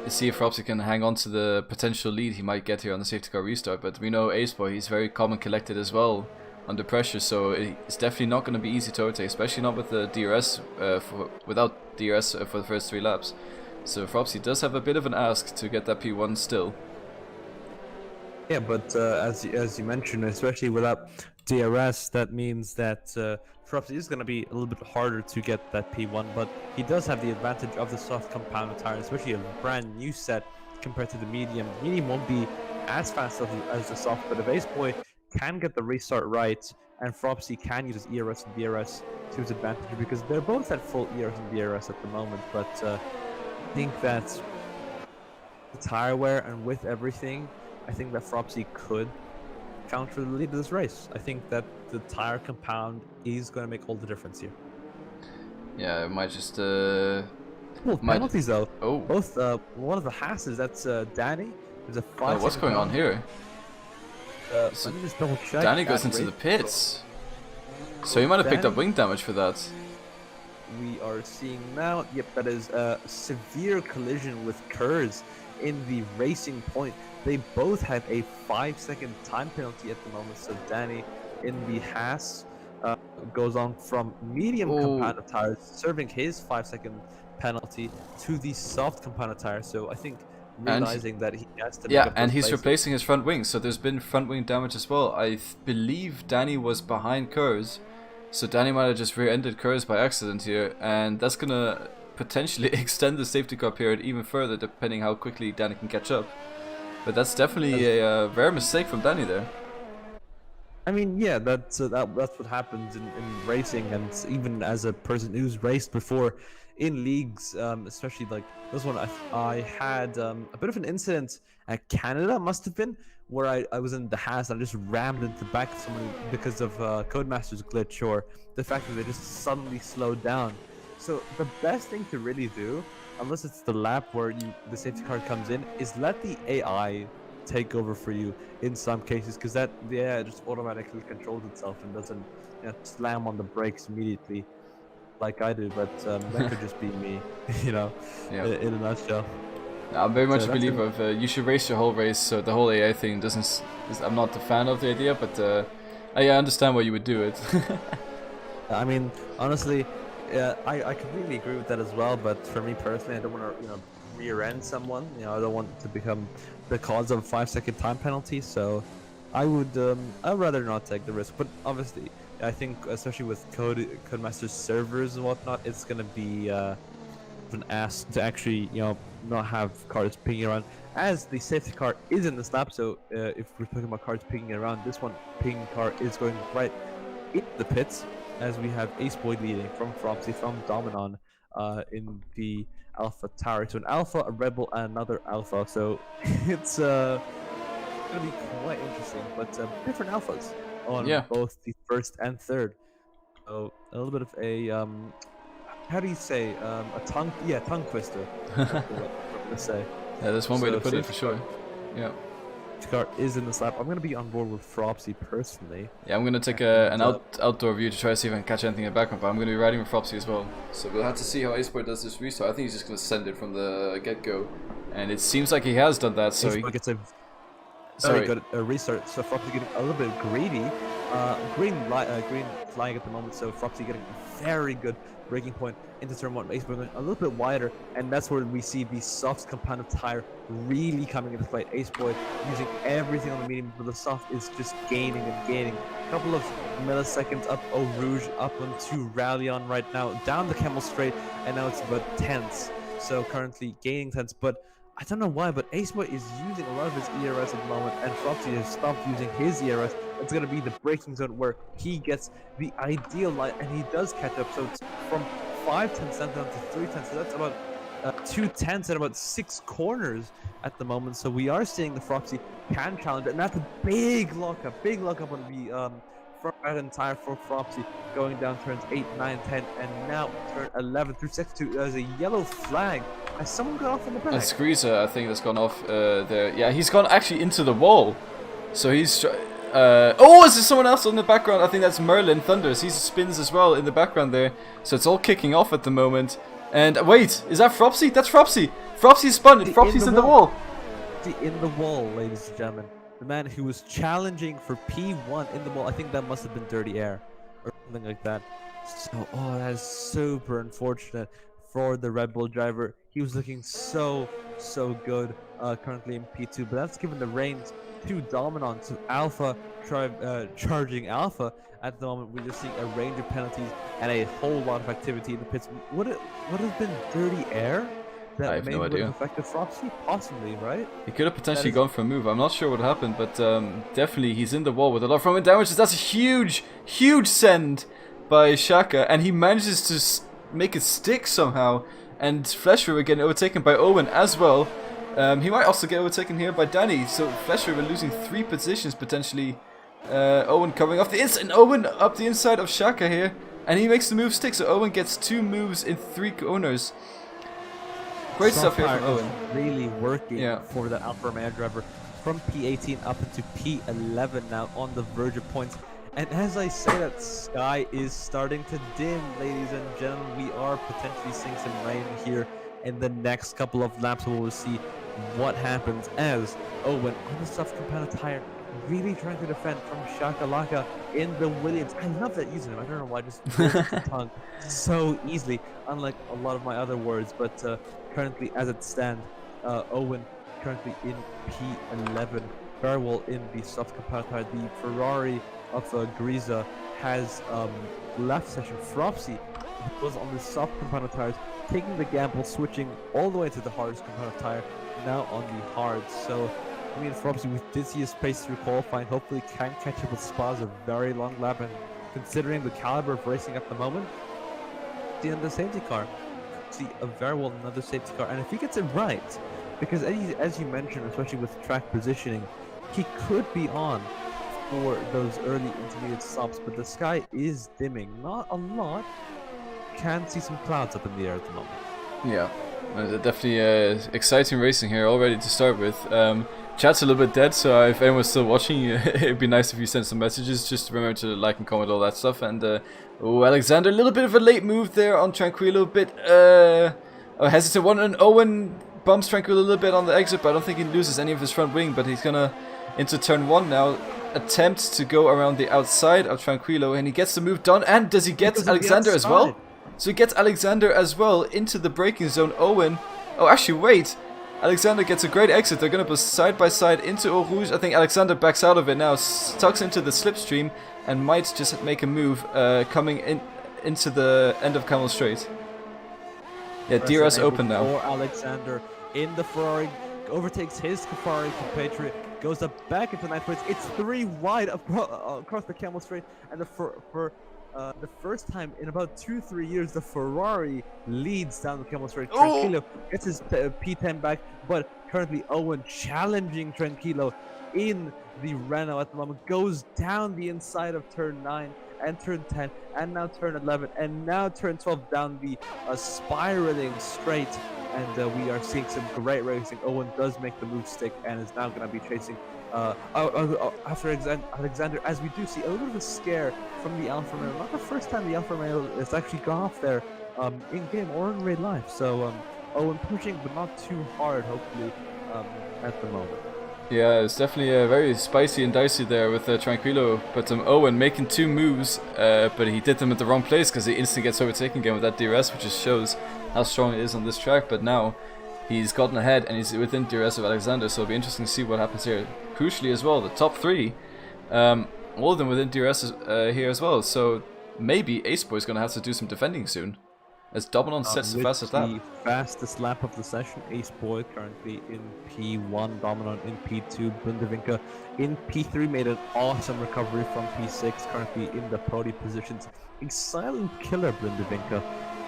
see if Robsy can hang on to the potential lead he might get here on the safety car restart. But we know Ace Boy, he's very calm and collected as well under pressure, so it's definitely not going to be easy to overtake, especially not with the DRS without DRS for the first 3 laps. So Robsy does have a bit of an ask to get that P1 still. Yeah, but as you mentioned, especially without DRS, that means that Fropsy is going to be a little bit harder to get that P1, but he does have the advantage of the soft compound tire, especially a brand new set compared to the medium. The medium won't be as fast as the soft, but if Ace Boy can get the restart right, and Fropsy can use his ERS and DRS to his advantage, because they're both at full ERS and DRS at the moment. But I think that the tire wear and with everything, I think that Fropsy could counter the lead of this race. I think that the tire compound is going to make all the difference here. Yeah, it might just penalties though. Oh. Both one of the Hasses, that's Danny. There's a 5 what's going on here? Let me just double check. Danny goes into the pits. So he might have picked up wing damage for that. We are seeing now, yep, that is a severe collision with Kurz in the racing point. They both have a 5-second time penalty at the moment. So Danny in the Haas goes on from medium compounded tires, serving his 5-second penalty to the soft compounded tire. So I think realizing that he has to yeah, and he's replacing his front wing, so there's been front wing damage as well. I believe Danny was behind Kurz, so Danny might have just rear-ended Kurz by accident here, and that's gonna potentially extend the safety car period even further, depending how quickly Danny can catch up. But that's definitely a rare mistake from Danny there. I mean, yeah, that's what happens in racing, and even as a person who's raced before in leagues, especially like this one, I had a bit of an incident at Canada, must have been, where I was in the Haas and I just rammed into the back of someone because of Codemasters glitch, or the fact that they just suddenly slowed down. So the best thing to really do, unless it's the lap where the safety car comes in, is let the AI take over for you in some cases, because the AI just automatically controls itself and doesn't slam on the brakes immediately like I do. But that could just be me, in a nutshell. I'm very much a believer of you should race your whole race, so the whole AI thing doesn't. I'm not a fan of the idea, but I understand why you would do it. I mean, honestly, I completely agree with that as well. But for me personally, I don't want to rear-end someone. I don't want to become the cause of a 5-second time penalty. So I'd rather not take the risk. But obviously, I think especially with Codemasters servers and whatnot, it's gonna be an ask to actually not have cars pinging around, as the safety car is in this lap. So if we're talking about cars pinging around, this one ping car is going right in the pits, as we have Ace Boy leading from Fropsy, from Dominon in the Alpha Tower. So an Alpha, a Rebel, and another Alpha. So it's going to be quite interesting, but different Alphas on both the first and third. So a little bit of a how do you say a tongue twister. That's what I'm gonna say. Yeah, that's one way to put it for sure. Yeah. Car is in this lap. I'm gonna be on board with Fropsy personally. Yeah, I'm gonna take an outdoor view to try to see if I can catch anything in the background, but I'm gonna be riding with Fropsy as well. So we'll have to see how Aceboy does this restart. I think he's just gonna send it from the get-go, and it seems like he has done that. So he gets a very good restart. So Fropsy getting a little bit greedy. Green flying at the moment. So Fropsy getting a very good braking point into turn 1. Aceboy going a little bit wider, and that's where we see the soft compounded tire really coming into play. Aceboy using everything on the medium, but the soft is just gaining and gaining. A couple of milliseconds up Eau Rouge, up onto Rallion right now, down the Camel Straight, and now it's about tenths. So currently gaining tenths, but I don't know why, but Aceboy is using a lot of his ERS at the moment, and Fropsy has stopped using his ERS. It's going to be the braking zone where he gets the ideal line, and he does catch up. So it's from 5 tenths down to 3 tenths. So that's about 2 tenths at about 6 corners at the moment. So we are seeing the Fropsy can challenge it, and that's a big lockup on the front right hand tire for Fropsy, going down turns 8, 9, 10, and now turn 11 through 6 to there's a yellow flag. Has someone got off in the back? It's Greaser, I think, that's gone off there. Yeah, he's gone actually into the wall. So he's... oh, is there someone else in the background? I think that's Merlin Thunders. He spins as well in the background there. So it's all kicking off at the moment. And wait, is that Fropsy? That's Fropsy. Fropsy's spun. Fropsy's in the wall. In the wall, ladies and gentlemen. The man who was challenging for P1 in the wall. I think that must have been Dirty Air or something like that. So, that is super unfortunate for the Red Bull driver. He was looking so good currently in P2, but that's given the reins to Dominon, to Alpha, charging Alpha. At the moment, we're just seeing a range of penalties and a whole lot of activity in the pits. Would it have been Dirty Air that I have maybe no would have idea. affected Frosty? Possibly, right? He could have potentially is- gone for a move. I'm not sure what happened, but definitely he's in the wall with a lot of front damages. That's a huge, huge send by Shaka, and he manages to make it stick somehow. And Flesh River getting overtaken by Owen as well. He might also get overtaken here by Danny. So Flesh River losing 3 positions potentially. Owen covering off the inside, and Owen up the inside of Shaka here, and he makes the move stick. So Owen gets 2 moves in 3 corners. Great stuff here from Owen. Really working Yeah. for the Alfa Romeo driver from P18 up into P11 now on the verge of points. And as I say, that sky is starting to dim, ladies and gentlemen. We are potentially seeing some rain here in the next couple of laps. We'll see what happens as Owen on the soft compounded tire really trying to defend from Shakalaka in the Williams. I love that using him. I don't know why, just rolls off the tongue so easily, unlike a lot of my other words. But currently, as it stands, Owen currently in P11, very well in the soft compounded tire. The Ferrari of Griza has left session. Frosty was on the soft compounded tires, taking the gamble, switching all the way to the hardest compounded tire, now on the hard. So I mean, Frosty, we did see his pace through qualifying, hopefully can catch up with Spa's a very long lap, and considering the caliber of racing at the moment, see another safety car. See a very well another safety car, and if he gets it right, because as you mentioned, especially with track positioning, he could be on for those early intermediate stops, but the sky is dimming, not a lot. Can see some clouds up in the air at the moment. Yeah, definitely exciting racing here already to start with. Chat's a little bit dead, so if anyone's still watching, it'd be nice if you send some messages. Just remember to like and comment all that stuff. And oh, Alexander, a little bit of a late move there on Tranquilo, bit hesitant one, and Owen bumps Tranquilo a little bit on the exit, but I don't think he loses any of his front wing. But he's gonna into turn 1 now, attempt to go around the outside of Tranquilo, and he gets the move done. And does he get Alexander as well? So he gets Alexander as well into the braking zone. Owen, oh actually wait, Alexander gets a great exit. They're going to go side by side into Eau Rouge. I think Alexander backs out of it now, tucks into the slipstream, and might just make a move coming into the end of Camel Straight. Yeah, DRS open now. For Alexander in the Ferrari, overtakes his Ferrari compatriot, goes up back into 9th place. It's 3 wide across the Camel Straight, and the first time in about 2-3 years, the Ferrari leads down the Camel Straight. Tranquilo gets his P10 back, but currently Owen challenging Tranquilo in the Renault at the moment, goes down the inside of turn 9 and turn 10, and now turn 11, and now turn 12 down the spiraling straight. And we are seeing some great racing. Owen does make the move stick and is now going to be chasing after Alexander, as we do see a little bit of a scare from the Alfa Romeo. Not the first time the Alfa Romeo has actually gone off there in game or in real life. So Owen pushing, but not too hard, hopefully, at the moment. Yeah, it's definitely very spicy and dicey there with Tranquilo, but Owen making 2 moves, but he did them at the wrong place because he instantly gets overtaken again with that DRS, which just shows how strong it is on this track. But now he's gotten ahead and he's within DRS of Alexander, so it'll be interesting to see what happens here. Crucially as well, the top 3, all of them within DRS here as well, so maybe Ace Boy is going to have to do some defending soon, as Dominon sets the fastest lap. The fastest lap of the session, Ace Boy currently in P1, Dominon in P2, Bundevinka in P3, made an awesome recovery from P6, currently in the podium positions. A silent killer, Bundevinka.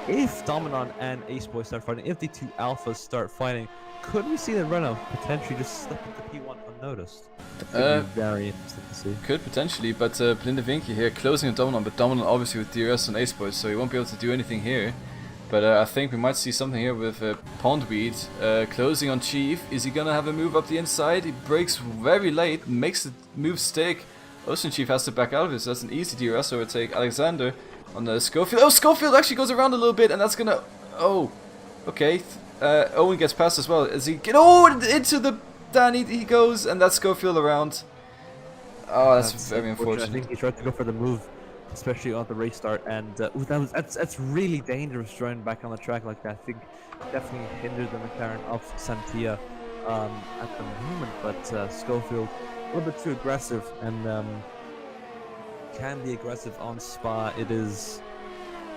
If Dominon and Ace Boy start fighting, if the 2 alphas start fighting, could we see the Renault potentially just slip into P1 unnoticed? That would be very interesting to see. Could potentially, but Blindevinke here closing on Dominon, but Dominon obviously with DRS and Ace Boy, so he won't be able to do anything here. But I think we might see something here with Pondweed closing on Chief. Is he gonna have a move up the inside? He breaks very late, makes the move stick. Ocean Chief has to back out of it, so that's an easy DRS overtake. Alexander on the Schofield. Oh, Schofield actually goes around a little bit, and that's gonna. Oh, okay. Owen gets past as well. As he get into the Danny, he goes, and that's Schofield around. Oh, that's very unfortunate. I think he tried to go for the move, especially on the race start, and that's really dangerous throwing back on the track like that. I think definitely hindered the McLaren of Santia at the moment, but Schofield a little bit too aggressive, and can be aggressive on Spa. It is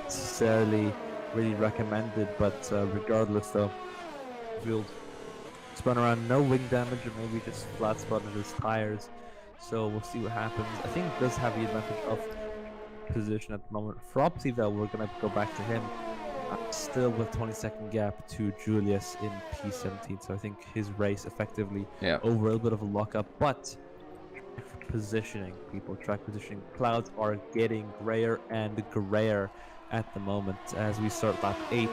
necessarily really recommended, but regardless though, field. Spun around, no wing damage, or maybe just flat spotted his tires. So we'll see what happens. I think he does have the advantage of position at the moment. Fropsy though, we're gonna go back to him. Still with 20-second gap to Julius in P17. So I think his race effectively over a little bit of a lockup, but positioning, people, track positioning. Clouds are getting grayer and grayer at the moment as we start lap 8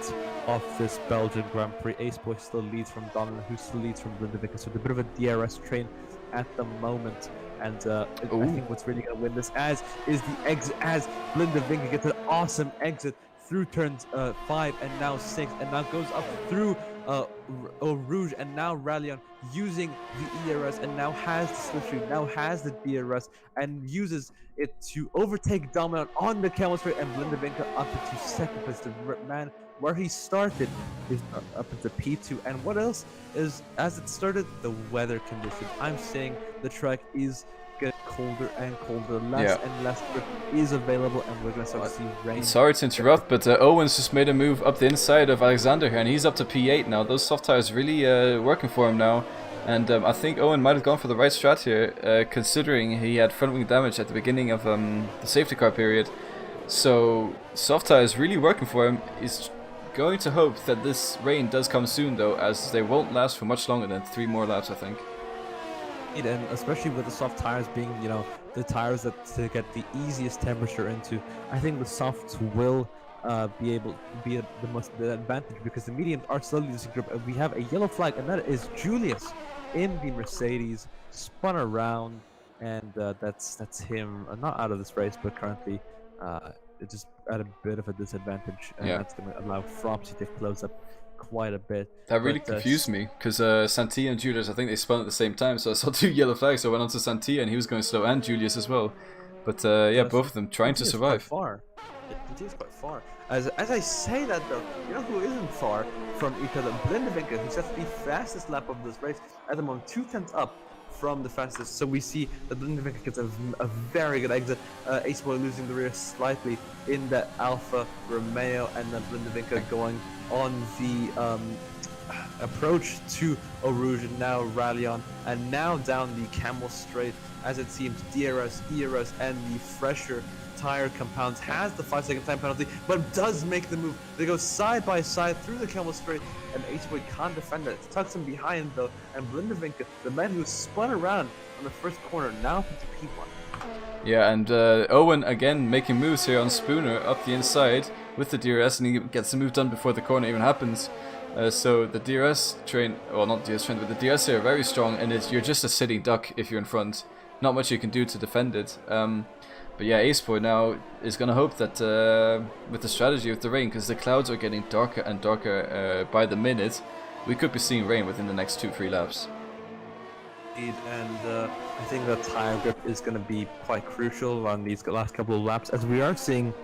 of this Belgian Grand Prix. Aceboy still leads from Donald, who still leads from Blindevica. So a bit of a DRS train at the moment. And I think what's really going to win this is the exit, as Blindevica gets an awesome exit through turns 5 and now 6, and now goes up through Rouge, and now Rallion using the ERS, and now has the slipstream, now has the DRS, and uses it to overtake Dominant on the camel straight, and Blindevica up into second place. The man where he started is up into P2. And what else is, as it started, the weather conditions. I'm saying the track is getting colder and colder, less and less grip is available, and we're gonna start to see rain. Sorry to interrupt, but Owen's just made a move up the inside of Alexander here, and he's up to P8 now. Those soft tires really working for him now, and I think Owen might have gone for the right strat here, considering he had front wing damage at the beginning of the safety car period. So soft tires really working for him. He's going to hope that this rain does come soon though, as they won't last for much longer than 3 more laps, I think. And especially with the soft tires being, you know, the tires that to get the easiest temperature into, I think the softs will be able to be the advantage, because the mediums are slowly losing grip. We have a yellow flag, and that is Julius in the Mercedes, spun around, and that's him, not out of this race, but currently just at a bit of a disadvantage, and that's going to allow Fropsy to close up quite a bit. That really confused me, because Santia and Julius, I think they spun at the same time, so I saw 2 yellow flags, so I went on to Santia and he was going slow, and Julius as well. But both of them trying to survive. Far. It is quite far. As I say that though, you know who isn't far from each other? Blindevica, who sets the fastest lap of this race at the moment, 2/10 up from the fastest. So we see that Blindevica gets a very good exit. Aceboy losing the rear slightly in the Alfa Romeo, and then Blindevica going on the approach to Eau Rouge, and now Rallion, and now down the Camel Straight, as it seems DRS, ERS, and the fresher tire compounds has the 5-second time penalty, but does make the move. They go side by side through the Camel Straight, and Aceboy can't defend it. It tucks him behind though, and Blindevica, the man who spun around on the first corner, now puts a P1. Yeah, and Owen again making moves here on Spooner up the inside with the DRS, and he gets the move done before the corner even happens. So the DRS train, well, not DRS train, but the DRS here are very strong, and you're just a sitting duck if you're in front. Not much you can do to defend it. But yeah, Aceboy now is going to hope that with the strategy of the rain, because the clouds are getting darker and darker by the minute, we could be seeing rain within the next 2-3 laps. And I think the tire grip is going to be quite crucial on these last couple of laps, as we are seeing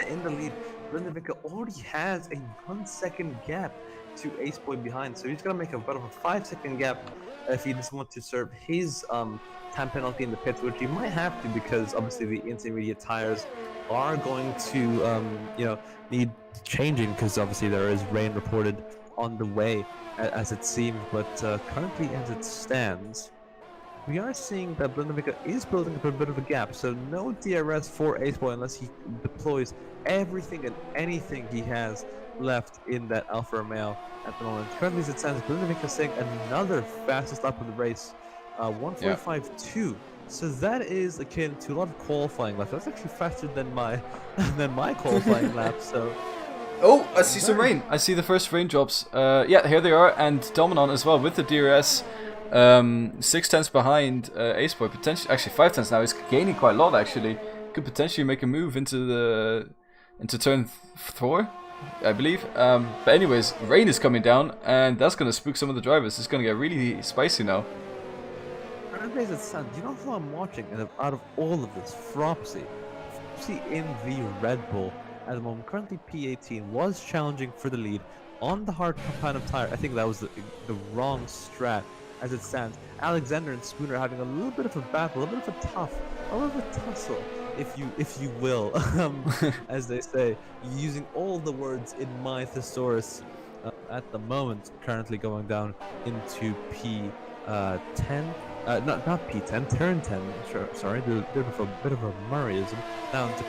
in the lead, Blindevica already has a 1-second gap to Aceboy behind, so he's going to make about a 5-second gap if he doesn't want to serve his time penalty in the pits, which he might have to, because obviously the intermediate tires are going to need changing, because obviously there is rain reported on the way, as it seems. But currently, as it stands, we are seeing that Blindevica is building up a bit of a gap, so no DRS for Aceboy unless he deploys everything and anything he has left in that Alfa Romeo at the moment. Currently, as it stands, Blindevica is saying another fastest lap of the race, 1:45.2. So that is akin to a lot of qualifying laps. That's actually faster than my qualifying lap. So. Oh, I see some rain. I see the first raindrops. Yeah, here they are, and Dominon as well with the DRS. 6/10 behind Aceboy, potentially actually 5/10 now. He's gaining quite a lot actually. Could potentially make a move into turn 4, I believe. But anyways, rain is coming down, and that's gonna spook some of the drivers. It's gonna get really spicy now. As it stands, you know who I'm watching? And out of all of this, Fropsy in the Red Bull at the moment, currently P18, was challenging for the lead on the hard compound tire. I think that was the wrong strat. As it stands, Alexander and Spooner are having a little bit of a battle, a little bit of a tussle, if you will, as they say, using all the words in my thesaurus at the moment currently going down into P10. Not P10, turn 10. Sorry, there's a bit of a Murrayism. Down to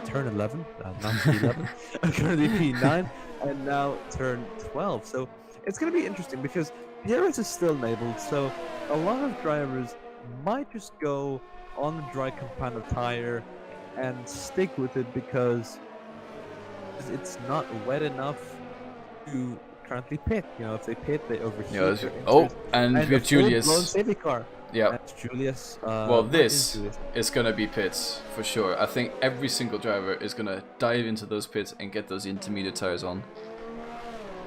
turn 11, not P11. Currently P9, and now turn 12. So it's going to be interesting because PRS is still enabled. So a lot of drivers might just go on the dry compounded tire and stick with it because it's not wet enough to currently pit. If they pit, they overheat. Yeah, and with Julius. Safety car. Yeah. That's Julius. Well, this is gonna be pits for sure. I think every single driver is gonna dive into those pits and get those intermediate tires on.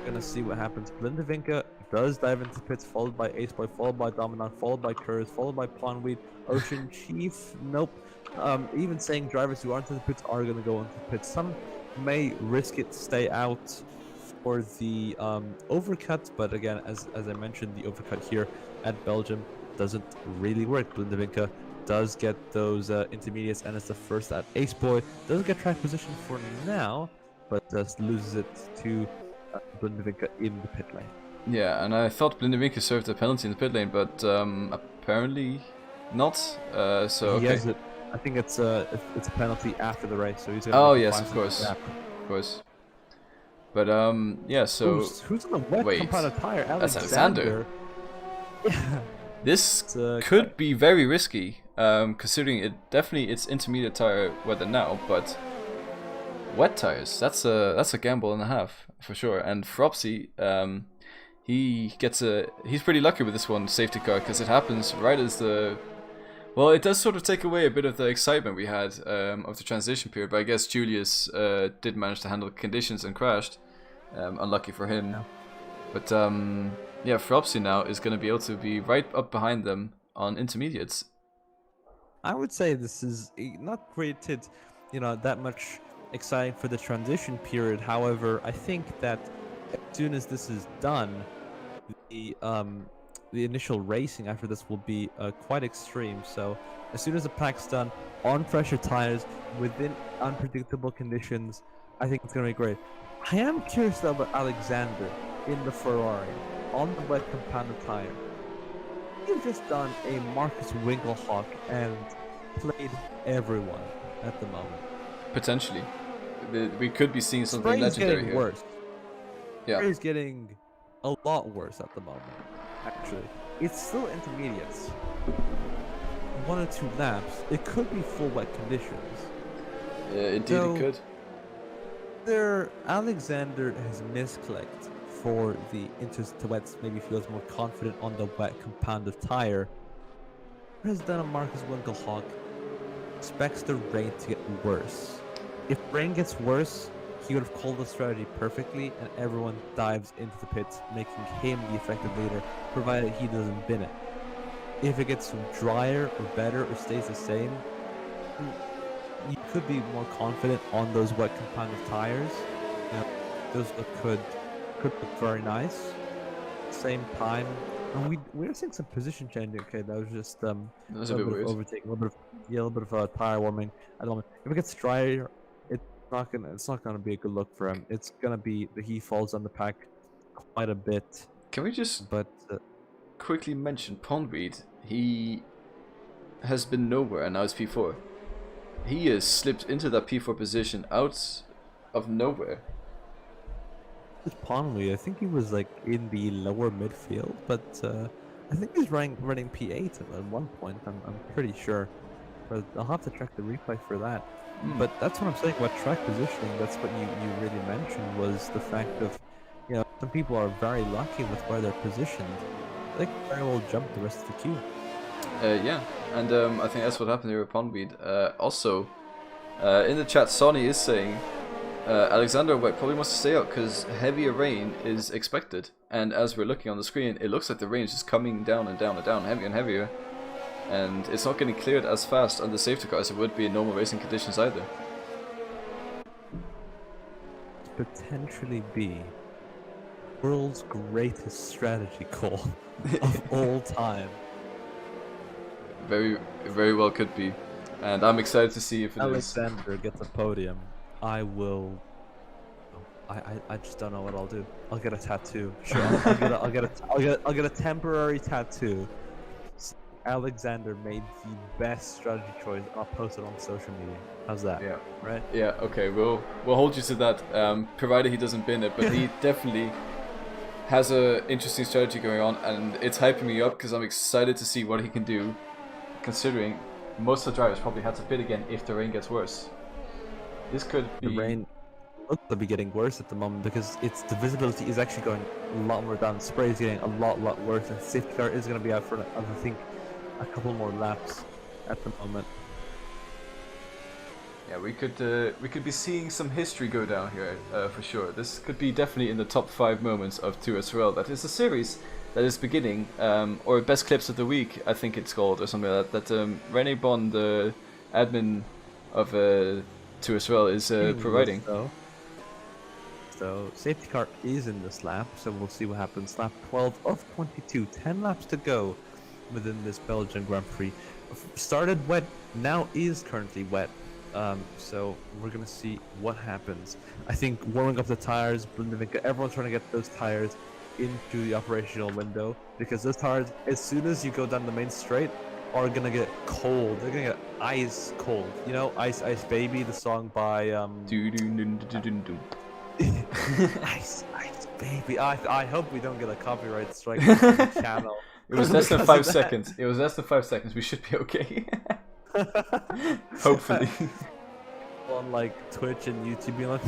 Gonna see what happens. Blindevinka does dive into pits, followed by Aceboy, followed by Dominant, followed by Kurz, followed by Pondweed, Ocean Chief. Nope. Even saying drivers who aren't in the pits are gonna go into the pits. Some may risk it, stay out for the overcut, but again, as I mentioned, the overcut here at Belgium doesn't really work. Blindevinka does get those intermediates and is the first at Aceboy. Doesn't get track position for now, but loses it to Blindevinka in the pit lane. Yeah, and I thought Blindevinka served a penalty in the pit lane, but apparently not. So okay. He has it. I think it's a penalty after the race, so he's gonna. Oh yes, of course, But yeah. So who's on the wet compounded tire? That's Alexander. Yeah. This could be very risky, considering it's intermediate tire weather now, but wet tires. That's a gamble and a half for sure. And Fropsy, he's pretty lucky with this one safety car because it happens right as the. Well, it does sort of take away a bit of the excitement we had of the transition period, but I guess Julius did manage to handle conditions and crashed. Unlucky for him. No. But yeah, Fropsy now is going to be able to be right up behind them on intermediates. I would say this is not created, that much exciting for the transition period. However, I think that as soon as this is done, the initial racing after this will be quite extreme. So as soon as the pack's done on pressure tires within unpredictable conditions, I think it's going to be great. I am curious though about Alexander in the Ferrari on the wet compounded tire. He's just done a Marcus Winkelhock and played everyone at the moment. Potentially. We could be seeing something legendary here. Worse. Yeah. Spray's getting a lot worse at the moment. Actually, it's still intermediates. 1 or 2 laps. It could be full wet conditions. Yeah, indeed it could. Alexander has misclicked for the inters to wets. Maybe feels more confident on the wet compounded tire. Has done a Marcus Winkelhock. Expects the rain to get worse. If rain gets worse, he would have called the strategy perfectly, and everyone dives into the pits, making him the effective leader, provided he doesn't bin it. If it gets drier or better or stays the same, you could be more confident on those wet compounded tires. Those could look very nice. Same time, and we're seeing some position changing. Okay, that was just that was a bit weird. Overtaking, a little bit of tire warming at the moment. If it gets drier, it's not gonna be a good look for him. It's gonna be he falls on the pack quite a bit. Can we just quickly mention Pondweed? He has been nowhere and now it's P4. He has slipped into that P4 position out of nowhere. With Pondweed, I think he was in the lower midfield, but I think he's running P8 at one point. I'm pretty sure, but I'll have to check the replay for that. But that's what I'm saying about track positioning. That's what you really mentioned, was the fact of, some people are very lucky with where they're positioned. They can very well jump the rest of the queue. Yeah, and I think that's what happened here with Pondweed. Also, in the chat, Sonny is saying Alexander probably wants to stay out because heavier rain is expected. And as we're looking on the screen, it looks like the rain is just coming down and down and down, heavier and heavier. And it's not getting cleared as fast on the safety car as it would be in normal racing conditions either. Potentially be world's greatest strategy call of all time. Very, very well could be. And I'm excited to see if it Alexander gets a podium. I will I just don't know what I'll do. I'll get a tattoo. Sure, I'll get a temporary tattoo. Alexander made the best strategy choice. I'll post it on social media. How's that? Yeah. Right? Yeah, okay, we'll hold you to that, provided he doesn't bin it, but he definitely has a interesting strategy going on, and it's hyping me up because I'm excited to see what he can do, considering most of the drivers probably had to bid again if the rain gets worse. This could be... The rain looks to be getting worse at the moment because the visibility is actually going a lot more down. Spray is getting a lot worse, and safety car is going to be out for, I think, a couple more laps at the moment. Yeah, we could be seeing some history go down here, for sure. This could be definitely in the top 5 moments of Tour SRL. That is a series that is beginning, or Best Clips of the Week, I think it's called, or something like that. That Rene Bon, the admin of Tour SRL, is providing. So safety car is in this lap, so we'll see what happens. Lap 12 of 22, 10 laps to go within this Belgian Grand Prix. Started wet, now is currently wet. So we're gonna see what happens. I think warming up the tires, everyone's trying to get those tires into the operational window, because those tires, as soon as you go down the main straight, are gonna get cold. They're gonna get ice cold. You know, Ice Ice Baby, the song by Ice Ice Baby. I hope we don't get a copyright strike on the channel. It was less than 5 seconds. It was less than 5 seconds. We should be okay. Hopefully. On like Twitch and YouTube being like,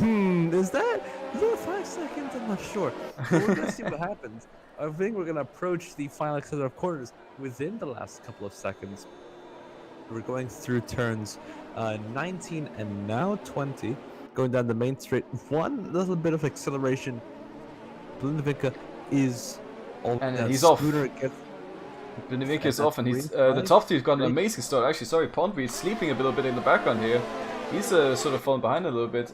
is that 5 seconds? I'm not sure. But we're gonna see what happens. I think we're gonna approach the final accelerator of corners within the last couple of seconds. We're going through turns 19 and now 20, going down the main straight. One little bit of acceleration. Blindevinka is on, and he's off. Blindevinka is off, and he's the top two's got an amazing start. Actually, sorry, Pondby is sleeping a little bit in the background here. He's sort of fallen behind a little bit.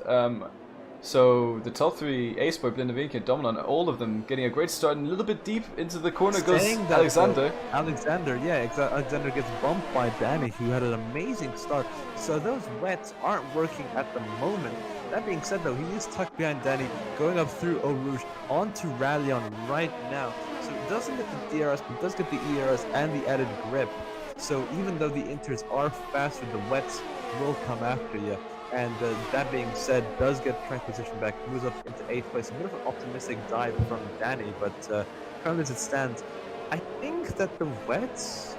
So the top 3, Aceboy, Blindevinka, and Dominon, all of them getting a great start, and a little bit deep into the corner goes Alexander. Alexander gets bumped by Danny, who had an amazing start. So those wets aren't working at the moment. That being said, though, he is tucked behind Danny, going up through Eau Rouge onto Rallion right now. So it doesn't get the DRS, but does get the ERS and the added grip. So even though the inters are faster, the wets will come after you. And that being said, does get track position back, moves up into 8th place. A bit of an optimistic dive from Danny, but currently as it stands, I think that the wets,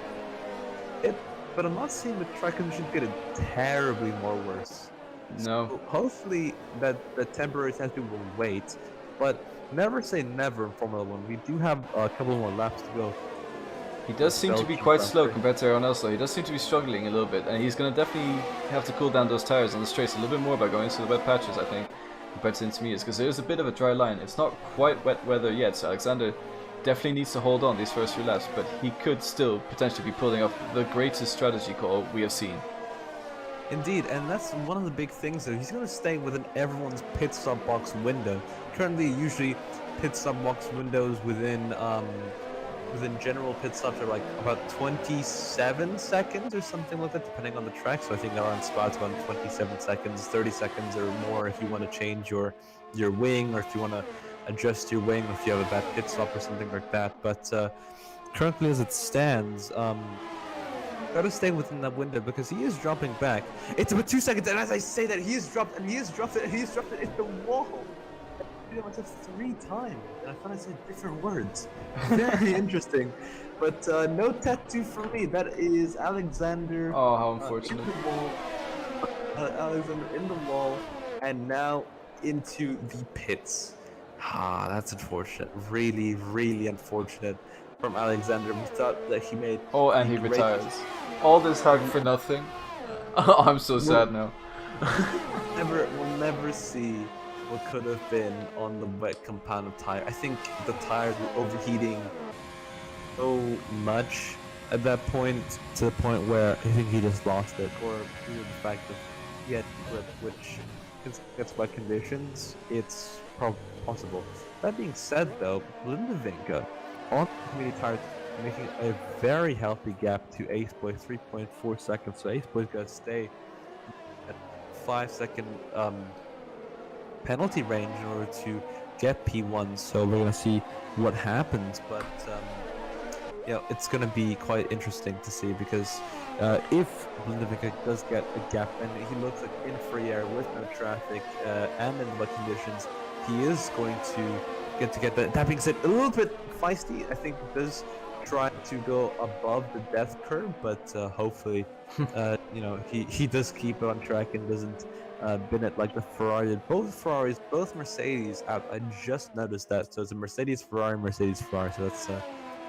but I'm not seeing the track conditions getting terribly more worse. No. So hopefully that the temporary tattoo will wait, but never say never in Formula 1. We do have a couple more laps to go. He does seem to be quite slow compared to everyone else, though. He does seem to be struggling a little bit, and he's going to definitely have to cool down those tires on the straights a little bit more by going to the wet patches, I think, compared to intermediates, because there's a bit of a dry line. It's not quite wet weather yet, so Alexander definitely needs to hold on these first few laps, but he could still potentially be pulling off the greatest strategy call we have seen. Indeed, and that's one of the big things, though. He's going to stay within everyone's pit stop box window. Currently, usually pit stop box windows within general pit stops are like about 27 seconds or something like that, depending on the track. So I think around spots around 27 seconds, 30 seconds or more if you want to change your wing, or if you want to adjust your wing, or if you have a bad pit stop or something like that. But currently, as it stands, got to stay within that window because he is dropping back. It's about 2 seconds, and as I say that, he has dropped it in the wall. I said 3 times, and I thought I said different words. Very interesting. But no tattoo for me. That is Alexander. Oh, how unfortunate. Alexander in the wall, and now into the pits. Ah, that's unfortunate. Really, really unfortunate from Alexander. We thought that he made... Oh, and he retires. All this hype for nothing. Oh, I'm so sad now. We'll never see what could have been on the wet compounded tire. I think the tires were overheating so much at that point, to the point where I think he just lost it, or due to the fact that he had grip, which gets wet conditions, it's possible. That being said, though, Blindevinka on community tires making a very healthy gap to Aceboy, 3.4 seconds. So Aceboy's gonna stay at 5 second penalty range in order to get P1. So we're gonna see what happens, but it's gonna be quite interesting to see because if Blindevinka does get a gap and he looks like in free air with no traffic and in wet conditions, he is going to get that. That being said, a little bit feisty. I think he does try to go above the death curve, but hopefully, he does keep it on track and doesn't bin it like the Ferrari. Both Mercedes out. I just noticed that. So it's a Mercedes Ferrari. So that's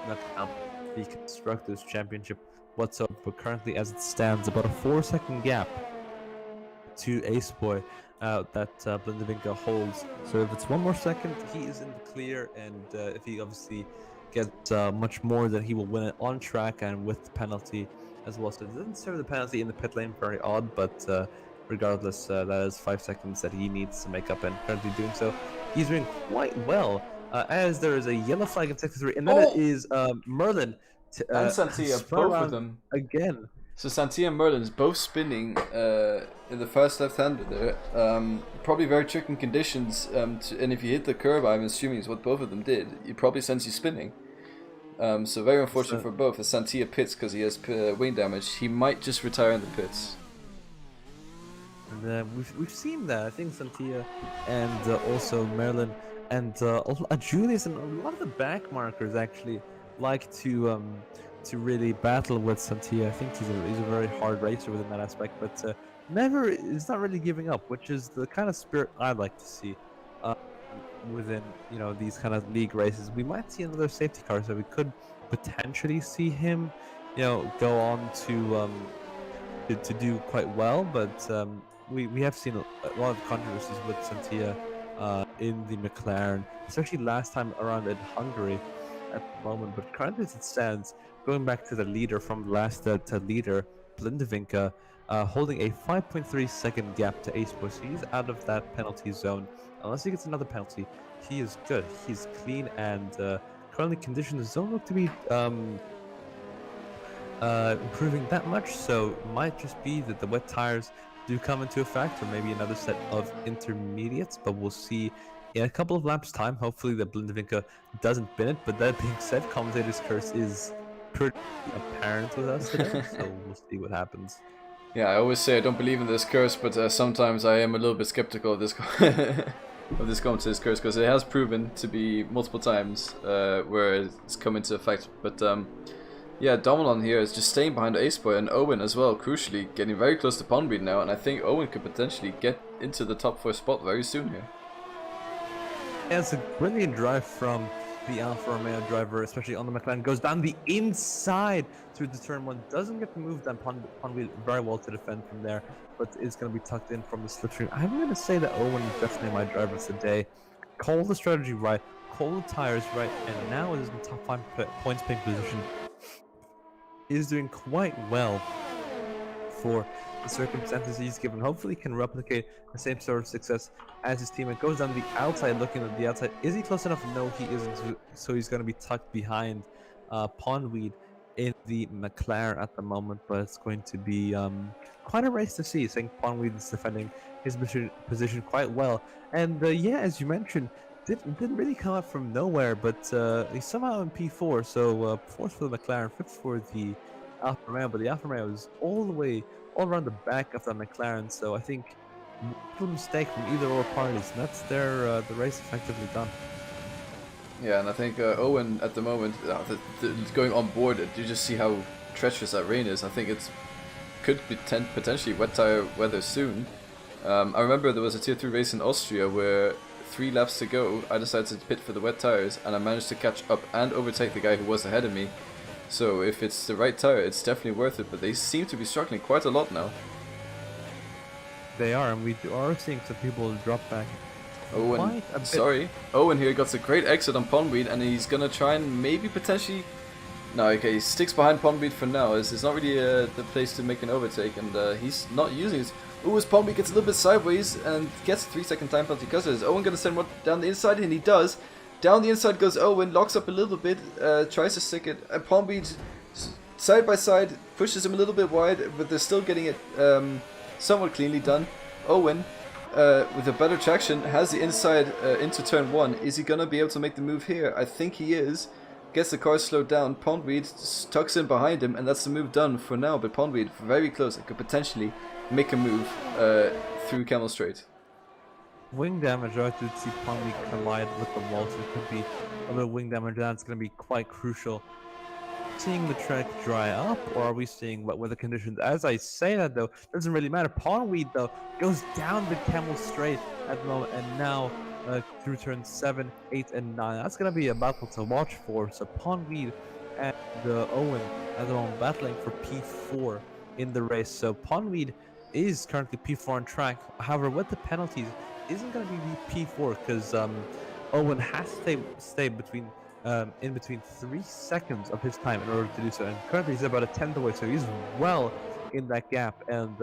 not the Constructors Championship whatsoever. But currently, as it stands, about a 4-second gap to Ace Boy that Blindevinka holds. So if it's one more second, he is in the clear, and if he obviously gets much more, then he will win it on track and with the penalty as well. So it doesn't serve the penalty in the pit lane, very odd, but regardless, that is 5 seconds that he needs to make up, and currently doing so. He's doing quite well, as there is a yellow flag in sector 3, and then it is Merlin and Santia, both of them again. So Santia and Merlin is both spinning in the first left-hander there. Probably very tricky conditions, and if you hit the curb, I'm assuming is what both of them did, it probably sends you spinning. So very unfortunate for both. As Santia pits because he has wing damage, he might just retire in the pits. And we've seen that. I think Santia and also Merlin and also Julius and a lot of the back markers actually like to really battle with Santia. I think he's a very hard racer within that aspect, but never is not really giving up, which is the kind of spirit I like to see within these kind of league races. We might see another safety car, so we could potentially see him go on to do quite well, but we have seen a lot of controversies with Santia in the McLaren, especially last time around in Hungary at the moment. But currently as it stands, going back to the leader from last to leader, Blindevinka, holding a 5.3 second gap to Ace Boy, so he's out of that penalty zone. Unless he gets another penalty, he is good. He's clean, and currently conditions don't look to be improving that much, so it might just be that the wet tires do come into effect, or maybe another set of intermediates, but we'll see in a couple of laps time. Hopefully the Blindevinka doesn't bin it, but that being said, commentator's curse is pretty apparent with us today, so we'll see what happens. Yeah, I always say I don't believe in this curse, but sometimes I am a little bit skeptical of this of this commentator's curse, because it has proven to be multiple times where it's come into effect. But yeah, Dominon here is just staying behind Ace Boy, and Owen as well, crucially getting very close to Pondbeat now, and I think Owen could potentially get into the top 4 spot very soon here. Yeah, it's a brilliant drive from the Alfa Romeo driver, especially on the McLaren. Goes down the inside through the turn 1, doesn't get the move down. Pondbeat very well to defend from there, but is going to be tucked in from the slipstream. I'm going to say that Owen is definitely my driver today. Call the strategy right, call the tires right, and now is in the top 5 points paying position. Is doing quite well for the circumstances he's given. Hopefully he can replicate the same sort of success as his teammate. Goes down the outside, looking at the outside. Is he close enough? No, he isn't. So he's going to be tucked behind Pondweed in the McLaren at the moment, but it's going to be quite a race to see. I think Pondweed is defending his position quite well. And yeah, as you mentioned, didn't really come up from nowhere, but he's somehow in P4, so 4th for the McLaren, 5th for the Alfa Romeo, but the Alfa Romeo is all around the back of the McLaren, so I think no mistake from either or parties, and that's the race effectively done. Yeah, and I think Owen at the moment, going on board, you just see how treacherous that rain is. I think it could be potentially wet tire weather soon. I remember there was a Tier 3 race in Austria where 3 laps to go, I decided to pit for the wet tires, and I managed to catch up and overtake the guy who was ahead of me. So if it's the right tire, it's definitely worth it, but they seem to be struggling quite a lot now. They are, and we are seeing some people drop back. Owen, sorry. Owen here got a great exit on Pondweed, and he's gonna try and maybe potentially... No, okay, he sticks behind Pondweed for now. It's not really the place to make an overtake, and he's not using it. Ooh, as Pondweed gets a little bit sideways and gets a 3-second time penalty because of this. Owen gonna send one down the inside, and he does. Down the inside goes Owen, locks up a little bit, tries to stick it. And Pondweed, side by side, pushes him a little bit wide, but they're still getting it somewhat cleanly done. Owen with a better traction, has the inside into turn 1. Is he gonna be able to make the move here? I think he is. Gets the car slowed down. Pondweed tucks in behind him, and that's the move done for now. But Pondweed very close. It could potentially make a move through Camel Straight. Wing damage, I did see Pondweed collide with the wall, so it could be a bit of wing damage. That's going to be quite crucial. Seeing the track dry up, or are we seeing wet weather conditions? As I say that though, doesn't really matter. Pondweed though goes down the Camel Straight at the moment, and now through turns 7, 8, and 9. That's gonna be a battle to watch for. So Pondweed and Owen at the moment battling for P4 in the race. So Pondweed is currently P4 on track. However, with the penalties, isn't gonna be P4 because Owen has to stay between. In between 3 seconds of his time in order to do so, and currently he's about a tenth away, so he's well in that gap, and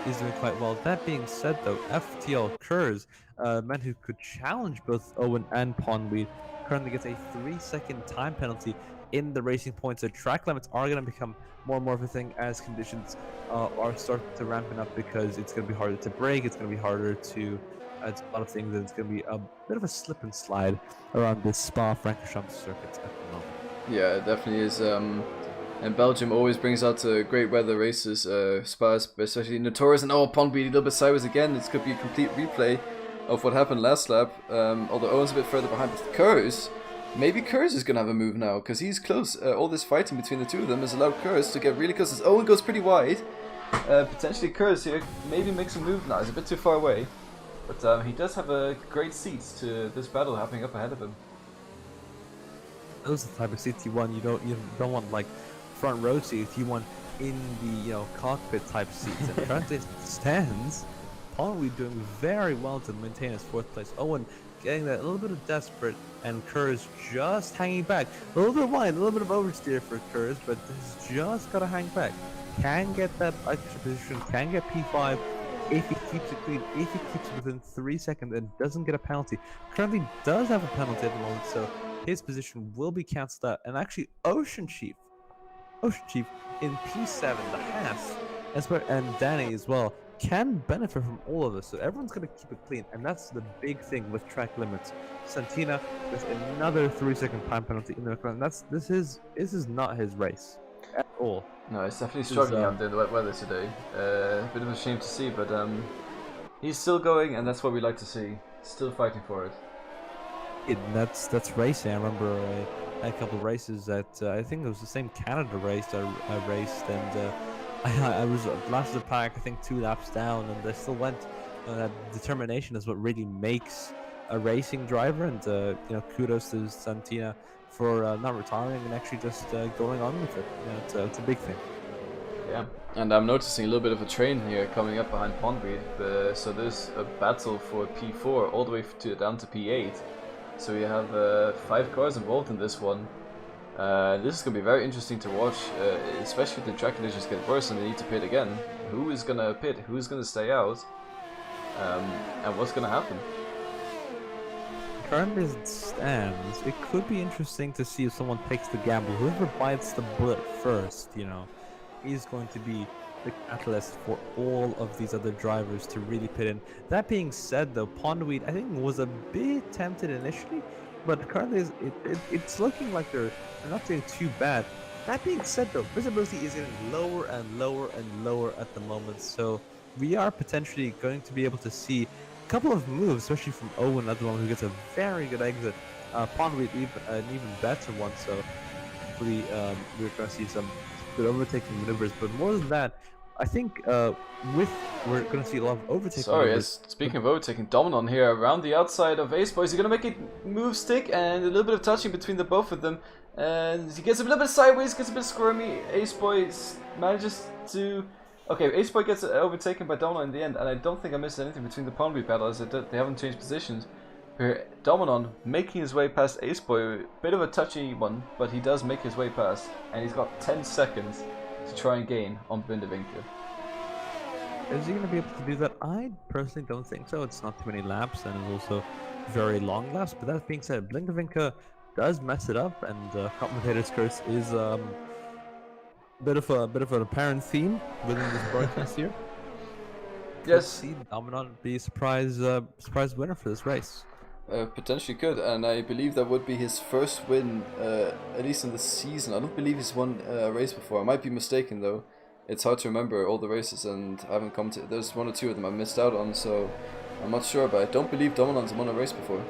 he's doing quite well. That being said though, FTL Kurz, man who could challenge both Owen and Pondweed, currently gets a 3-second time penalty in the racing points. So track limits are going to become more and more of a thing as conditions are starting to ramping up, because it's going to be harder to brake, it's going to be harder to it's a lot of things, and it's going to be a bit of a slip and slide around this Spa-Francorchamps circuit at the moment. Yeah, it definitely is. And Belgium always brings out great weather races. Spa, especially notorious. And Pondweed a little bit sideways again. This could be a complete replay of what happened last lap. Although Owen's a bit further behind. But Kurz, maybe Kurz is going to have a move now, because he's close. All this fighting between the two of them has allowed Kurz to get really close. As Owen goes pretty wide, potentially Kurz here maybe makes a move now. He's a bit too far away. But he does have a great seat to this battle happening up ahead of him. Those are the type of seats you want. You don't want like front row seats. You want in the cockpit type seats. And currently it stands, Pondweed doing very well to maintain his 4th place. Owen getting that a little bit of desperate, and Kurz just hanging back. A little bit of wide, a little bit of oversteer for Kurz, but he's just got to hang back. Can get that extra position, can get P5. If he keeps it clean, if he keeps it within 3 seconds and doesn't get a penalty. Currently does have a penalty at the moment, so his position will be cancelled out. And actually, Ocean Chief in P7, the Haas, and Danny as well, can benefit from all of this. So everyone's going to keep it clean, and that's the big thing with track limits. Santina with another 3-second time penalty in the McLaren. This is not his race at all. No, he's definitely struggling out there in the wet weather today. A bit of a shame to see, but he's still going, and that's what we like to see. Still fighting for it. That's racing. I remember a couple of races that I think it was the same Canada race I raced, and I was last of the pack, I think 2 laps down, and I still went. That determination is what really makes a racing driver, and kudos to Santina for not retiring and actually just going on with it. It's a big thing. Yeah, and I'm noticing a little bit of a train here coming up behind Pondweed. So there's a battle for P4 all the way down to P8. So we have 5 cars involved in this one. This is going to be very interesting to watch, especially if the track conditions get worse and they need to pit again. Who is going to pit? Who's going to stay out? And what's going to happen? Currently as it stands, it could be interesting to see if someone takes the gamble. Whoever bites the bullet first, is going to be the catalyst for all of these other drivers to really pit in. That being said though, Pondweed I think was a bit tempted initially, but currently it's looking like they're not doing too bad. That being said though, visibility is getting lower and lower and lower at the moment, so we are potentially going to be able to see couple of moves, especially from Owen at the moment, who gets a very good exit. Pondweed an even better one, so hopefully we're going to see some good overtaking maneuvers. But more than that, I think we're going to see a lot of overtaking maneuvers. Speaking of overtaking, Dominon here around the outside of Aceboy. Is he going to make it move stick, and a little bit of touching between the both of them. And he gets a little bit sideways, gets a bit squirmy. Aceboy manages to... Okay, Aceboy gets overtaken by Dominon in the end, and I don't think I missed anything between the Pondweed battles. They haven't changed positions. Here, Dominon making his way past Aceboy, bit of a touchy one, but he does make his way past, and he's got 10 seconds to try and gain on Bindevinke. Is he going to be able to do that? I personally don't think so. It's not too many laps, and it's also very long laps. But that being said, Bindevinke does mess it up, and Commentator's Curse is bit of an apparent theme within this broadcast here. could see Dominant be a surprise winner for this race. Potentially could, and I believe that would be his first win, at least in the season. I don't believe he's won a race before. I might be mistaken though. It's hard to remember all the races, and I haven't come to. There's one or two of them I missed out on, so I'm not sure. But I don't believe Dominant's won a race before.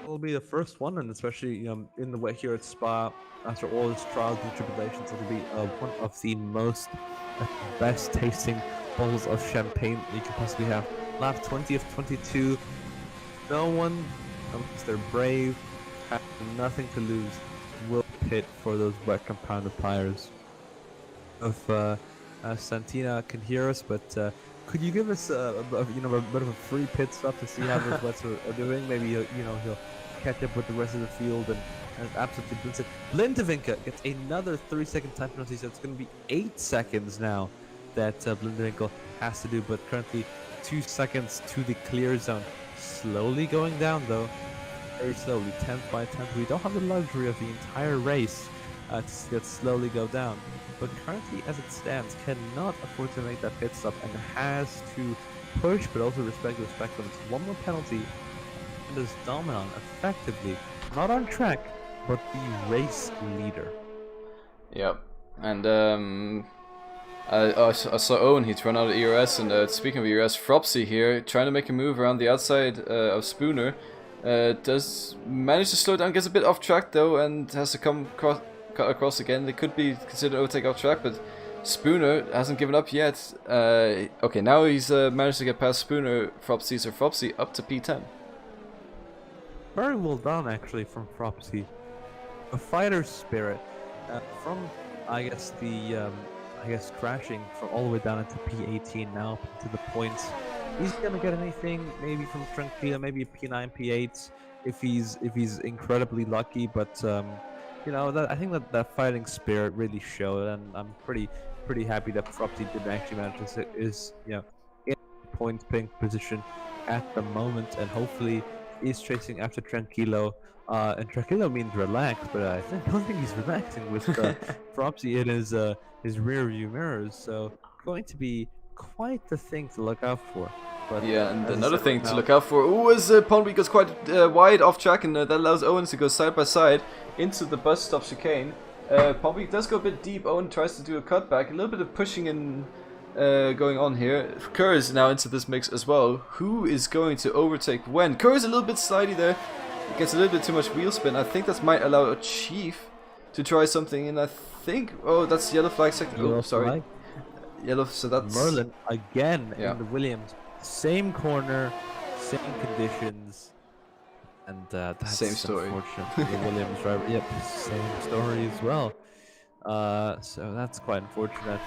Will be the first one, and especially in the way here at Spa, after all his trials and tribulations, it'll be one of the most best tasting bottles of champagne you can possibly have. Lap 20 of 22. No one, unless they're brave, have nothing to lose, will pit for those wet compounded tires. If Santina can hear us, but could you give us a bit of a free pit stop to see how those wets are doing? Maybe he'll catch up with the rest of the field and absolutely blitz it. Blindevinke gets another 3-second time penalty, so it's going to be 8 seconds now that Blindevinke has to do, but currently 2 seconds to the clear zone. Slowly going down though, very slowly, 10th by 10th. We don't have the luxury of the entire race to see it slowly go down, but currently as it stands cannot afford to make that pit stop and has to push but also respect the respect limits. One more penalty and is Dominant effectively not on track but the race leader. Yep, and I saw Owen, he'd run out of ERS, and speaking of ERS, Fropsy here, trying to make a move around the outside of Spooner, does manage to slow down, gets a bit off track though, and has to come across again. They could be considered overtake off track, but Spooner hasn't given up yet. Okay, now he's managed to get past Spooner, Fropsy, so Fropsy up to P10. Very well done actually from Fropsy. A fighter spirit from, I guess, crashing from all the way down into P18 now to the points. He's gonna get anything maybe from Tranquilla, maybe a P9, P8 if he's incredibly lucky. But I think that fighting spirit really showed, and I'm pretty happy that Fropsy didn't actually manage to is in point pink position at the moment, and hopefully is chasing after Tranquillo. And Tranquillo means relax, but I don't think he's relaxing with Fropsy in his rear view mirrors, so going to be quite the thing to look out for. But yeah, and another thing to look out for is Pondweek goes quite wide off track, and that allows Owens to go side by side into the bus stop chicane. Pondweek does go a bit deep. Owen tries to do a cutback, a little bit of pushing in going on here. Kerr is now into this mix as well. Who is going to overtake when? Kerr is a little bit slidey there. Gets a little bit too much wheel spin. I think that might allow a Chief to try something, and I think, oh, that's yellow flag second. Oh, sorry. Flag. Yellow, so that's Merlin again in the Williams. Same corner, same conditions, and that's same story. Unfortunate. The Williams driver, yep, same story as well. So that's quite unfortunate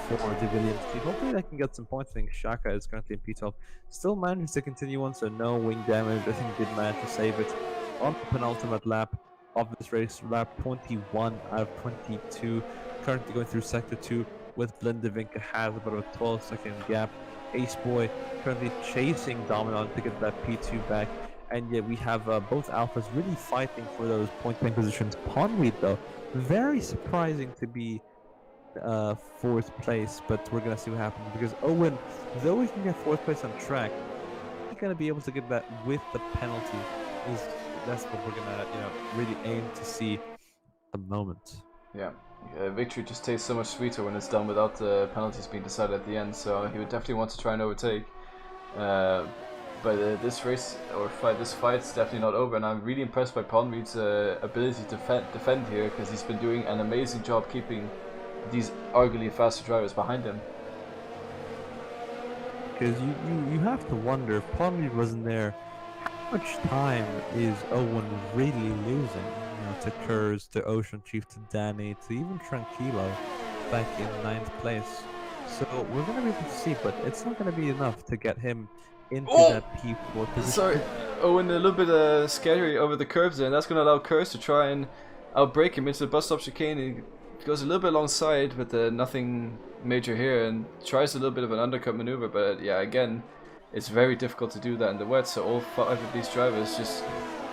for the Williams team. Hopefully they can get some points. I think Shaka is currently in P12. Still manages to continue on, so no wing damage. I think did manage to save it on the penultimate lap of this race, lap 21 out of 22. Currently going through sector 2 with Blindevinke, has about a 12-second gap. Ace Boy currently chasing Dominant to get that P2 back, and yet we have both alphas really fighting for those point positions. Pondweed though, very surprising to be 4th place, but we're gonna see what happens, because Owen, though he can get 4th place on track, he's gonna be able to get that with the penalty. That's what we're gonna really aim to see at the moment. Yeah. Victory just tastes so much sweeter when it's done without the penalties being decided at the end, so he would definitely want to try and overtake. But this race, or this fight's definitely not over, and I'm really impressed by Pondweed's ability to defend here, because he's been doing an amazing job keeping these arguably faster drivers behind him. Because you have to wonder, if Pondweed wasn't there, how much time is Owen really losing? To Kurz, to Ocean Chief, to Danny, to even Tranquilo back in 9th place. So we're going to be able to see, but it's not going to be enough to get him into that P4 position. Sorry, Owen a little bit scary over the curves there, and that's going to allow Kurz to try and outbrake him into the bus stop chicane. He goes a little bit alongside with nothing major here, and tries a little bit of an undercut maneuver, but yeah, again, it's very difficult to do that in the wet, so all 5 of these drivers just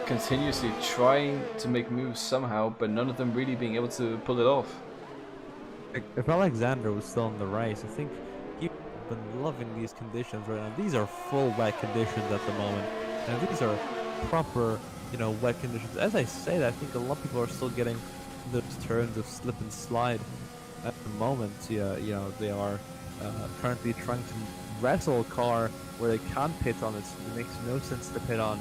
continuously trying to make moves somehow, but none of them really being able to pull it off. If Alexander was still in the race, I think he been loving these conditions right now. These are full wet conditions at the moment, and these are proper, wet conditions. As I say that, I think a lot of people are still getting those turns of slip and slide at the moment. Yeah, they are currently trying to wrestle a car where they can't pit on it. It makes no sense to pit on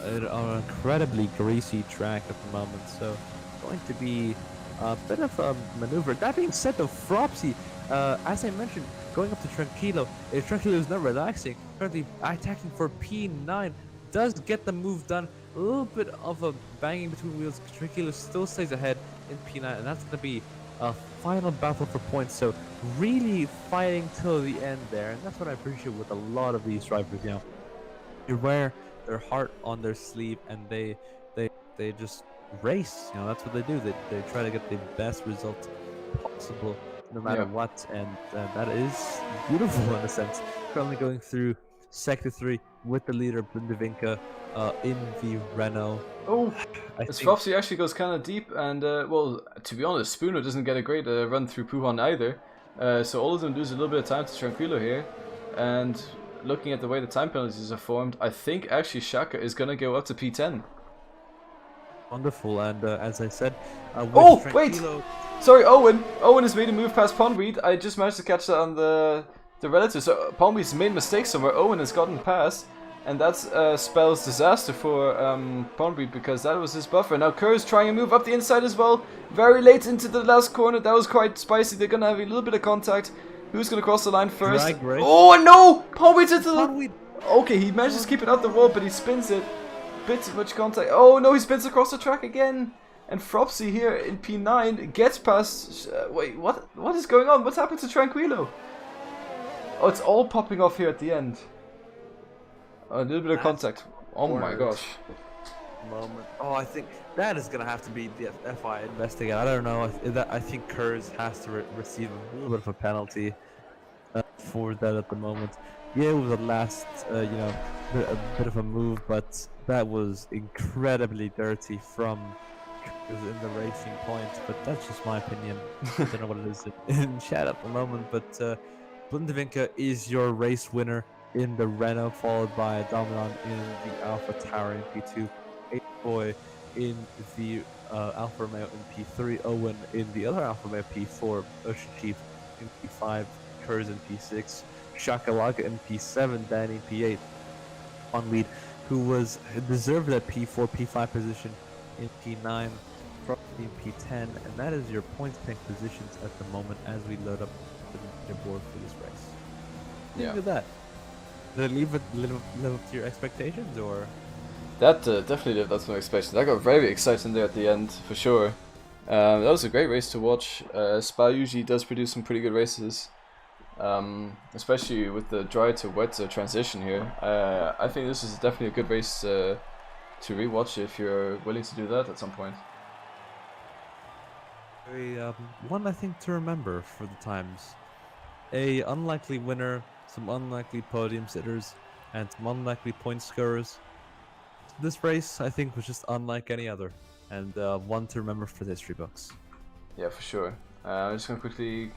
an incredibly greasy track at the moment. So, going to be a bit of a maneuver. That being said, though, Fropsy, as I mentioned, going up to Tranquilo, if Tranquilo is not relaxing, currently attacking for P9, does get the move done. A little bit of a banging between wheels. Tranquilo still stays ahead in P9, and that's going to be a final battle for points. So really fighting till the end there, and that's what I appreciate with a lot of these drivers. They wear their heart on their sleeve, and they just race. That's what they do. They try to get the best result possible, no matter what, and that is beautiful in a sense. Currently going through Sector 3 with the leader Blindevinka in the Renault. Oh, Svopsy actually goes kind of deep, and well, to be honest, Spooner doesn't get a great run through Puhan either. So all of them lose a little bit of time to Tranquilo here, and looking at the way the time penalties are formed, I think actually Shaka is going to go up to P10. Wonderful, and as I said, oh wait, sorry, Owen has made a move past Pondweed. I just managed to catch that on the relative. So Pondweed's made mistakes somewhere. Owen has gotten past, and that spells disaster for Pondweed, because that was his buffer. Now Kerr's trying to move up the inside as well, very late into the last corner. That was quite spicy. They're gonna have a little bit of contact. Who's gonna cross the line first? Oh no! Pondweed's into the... Okay, he manages to keep it out the wall, but he spins it. Bit too much contact. Oh no, he spins across the track again. And Fropsy here in P9 gets past... wait, what is going on? What's happened to Tranquilo? Oh, it's all popping off here at the end. A little bit of contact. Oh my gosh. Moment. Oh, I think that is going to have to be the FI investigate. I don't know. I think Kurz has to receive a little bit of a penalty for that at the moment. Yeah, it was a last, a bit of a move, but that was incredibly dirty from in the racing point. But that's just my opinion. I don't know what it is in chat at the moment. But Blindevinka is your race winner in the Renault, followed by Dominon in the Alpha Tower in P2, Boy in the Alfa Romeo in P3, Owen in the other Alfa Romeo P4, Ocean Chief in P5, Kurz in P6, Shakalaka in P7, Danny in P8, Onweed, who was deserved that P4, P5 position in P9, in P10, and that is your points pick positions at the moment as we load up the board for this race. Think of that. Did it live up to your expectations, or? That definitely lived up to my expectations. I got very excited there at the end, for sure. That was a great race to watch. Spa usually does produce some pretty good races, especially with the dry to wet transition here. I think this is definitely a good race to rewatch if you're willing to do that at some point. One I think to remember for the times. A unlikely winner, some unlikely podium sitters, and some unlikely point scorers. This race, I think, was just unlike any other, and one to remember for the history books. Yeah, for sure. I'm just going to quickly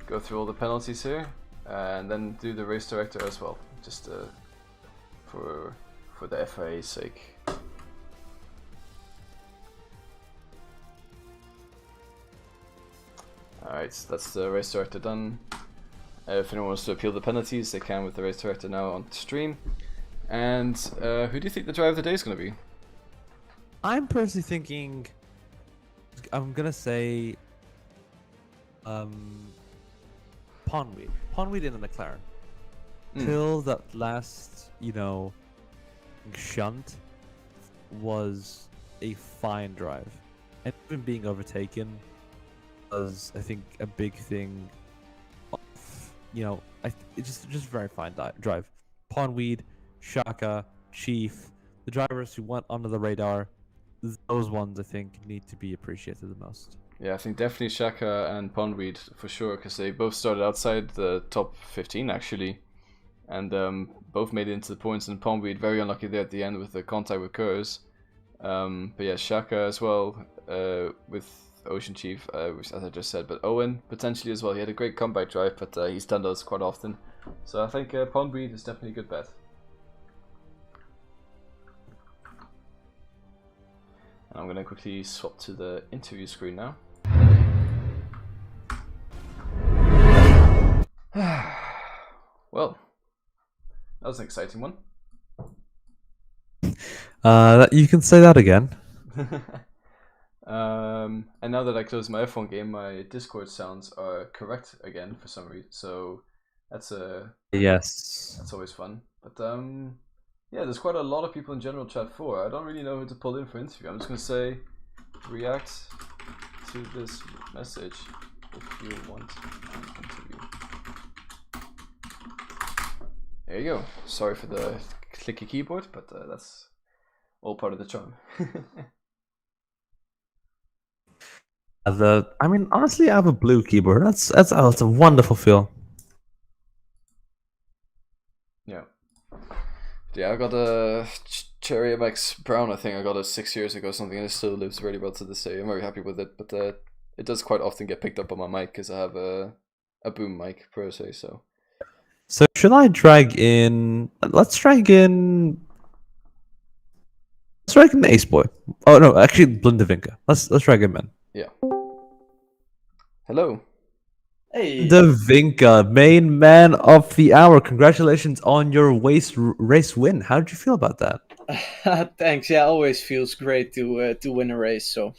go through all the penalties here, and then do the race director as well, just for the FIA's sake. Alright, so that's the race director done. If anyone wants to appeal the penalties, they can with the race director now on stream. And who do you think the driver of the day is going to be? I'm personally thinking, I'm going to say Pondweed. Pondweed in the McLaren. Till that last, shunt was a fine drive. And even being overtaken was, I think, a big thing. It's just very fine drive. Pondweed, Shaka, Chief, the drivers who went under the radar, those ones I think need to be appreciated the most. Yeah, I think definitely Shaka and Pondweed for sure, because they both started outside the top 15 actually, and both made it into the points, and Pondweed very unlucky there at the end with the contact with Kurz. But yeah, Shaka as well, with Ocean Chief, which, as I just said, but Owen potentially as well. He had a great comeback drive, but he's done those quite often. So I think Pondbreed is definitely a good bet. And I'm going to quickly swap to the interview screen now. Well, that was an exciting one. You can say that again. And now that I closed my F1 game, my Discord sounds are correct again for some reason. So that's Yes. that's always fun. But yeah, there's quite a lot of people in general chat 4. I don't really know who to pull in for interview. I'm just gonna say react to this message if you want an interview. There you go. Sorry for the clicky keyboard, but that's all part of the charm. I mean, honestly, I have a blue keyboard. That's a wonderful feel. Yeah. Yeah, I got a Cherry MX Brown, I think I got it 6 years ago or something, and it still lives really well to this day. I'm very happy with it, but it does quite often get picked up on my mic because I have a boom mic per se, so. So should I drag in... Let's drag in Ace Boy. Oh no, actually Blindevinka. Let's drag him in. Yeah. Hello. Hey. The Vinka, main man of the hour. Congratulations on your race win. How did you feel about that? Thanks. Yeah, always feels great to win a race. So,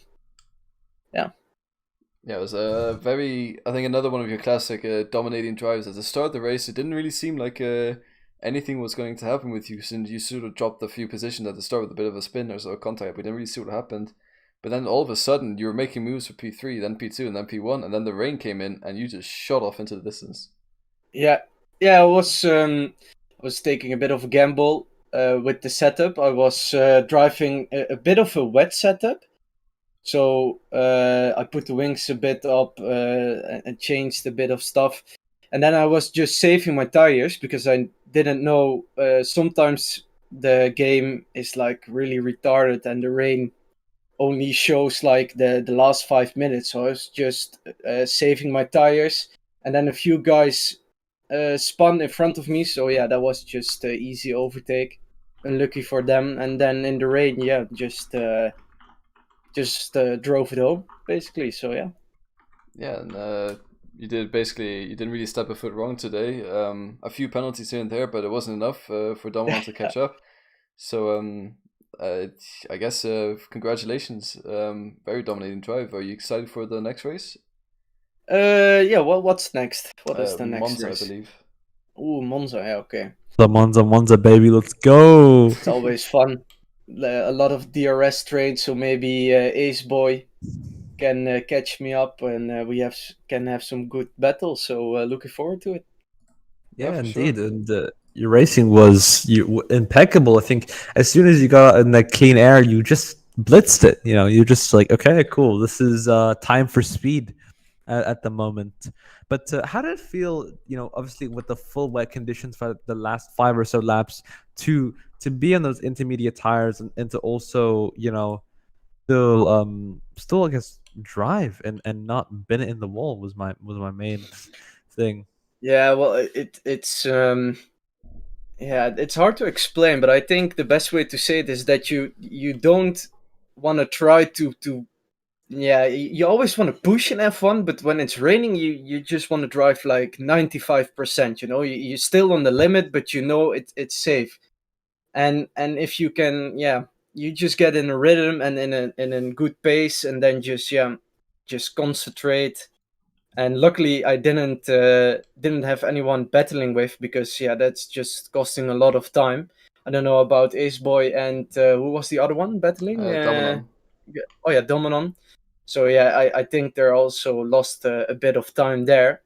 yeah. Yeah, it was a very, I think another one of your classic dominating drives. At the start of the race, it didn't really seem like anything was going to happen with you, since you sort of dropped a few positions at the start with a bit of a spin or so contact. We didn't really see what happened. But then all of a sudden, you were making moves for P3, then P2, and then P1, and then the rain came in, and you just shot off into the distance. Yeah. I was taking a bit of a gamble with the setup. I was driving a bit of a wet setup. So I put the wings a bit up and changed a bit of stuff. And then I was just saving my tires because I didn't know. Sometimes the game is like really retarded and the rain only shows like the last 5 minutes. So I was just saving my tires. And then a few guys spun in front of me. So yeah, that was just easy overtake. Unlucky for them. And then in the rain, yeah, just drove it home basically. So yeah. Yeah, and you didn't really step a foot wrong today. A few penalties here and there, but it wasn't enough for Dominan to catch up. So I guess congratulations. Very dominating drive. Are you excited for the next race? Yeah. Well, what's next? What is the next Monza, race? I believe. Ooh, Monza. Yeah, okay. The Monza, baby, let's go. It's always fun. A lot of DRS trains, so maybe Ace Boy can catch me up, and we can have some good battles. So looking forward to it. Yeah, for indeed. sure. And your racing was impeccable. I think as soon as you got in the clean air, you just blitzed it. You know, you're just like, okay, cool. This is time for speed at the moment. But how did it feel? You know, obviously with the full wet conditions for the last 5 or so laps, to be on those intermediate tires and to also, you know, still I guess drive and not bend it in the wall was my main thing. Yeah, well, it's hard to explain, but I think the best way to say it is that you don't want to try to you always want to push in F1, but when it's raining, you just want to drive like 95%. You know, you're still on the limit, but you know it's safe. And if you can, you just get in a rhythm and in a good pace, and then just concentrate. And luckily, I didn't have anyone battling with, because that's just costing a lot of time. I don't know about Ace Boy and who was the other one battling? Dominan. Oh yeah, Dominon. So yeah, I think they also lost a bit of time there.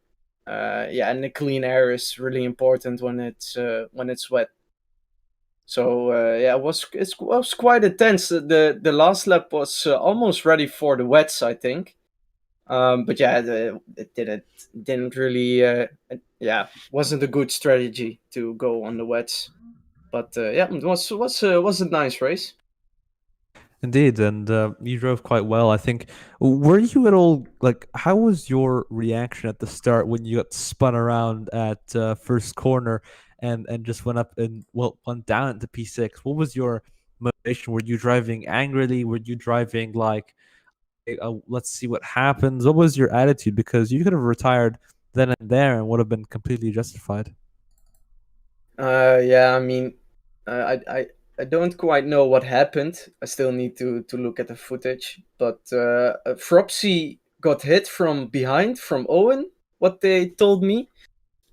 And the clean air is really important when it's wet. So it was quite intense. The last lap was almost ready for the wets, I think. But yeah, it didn't really wasn't a good strategy to go on the wets. But it was a nice race. Indeed, and you drove quite well. I think. Were you at all like? How was your reaction at the start when you got spun around at first corner and just went up and went down into P6? What was your motivation? Were you driving angrily? Were you driving like, let's see what happens? What was your attitude? Because you could have retired then and there and would have been completely justified. Yeah, I mean, I don't quite know what happened. I still need to look at the footage. But Fropsy got hit from behind from Owen. What they told me,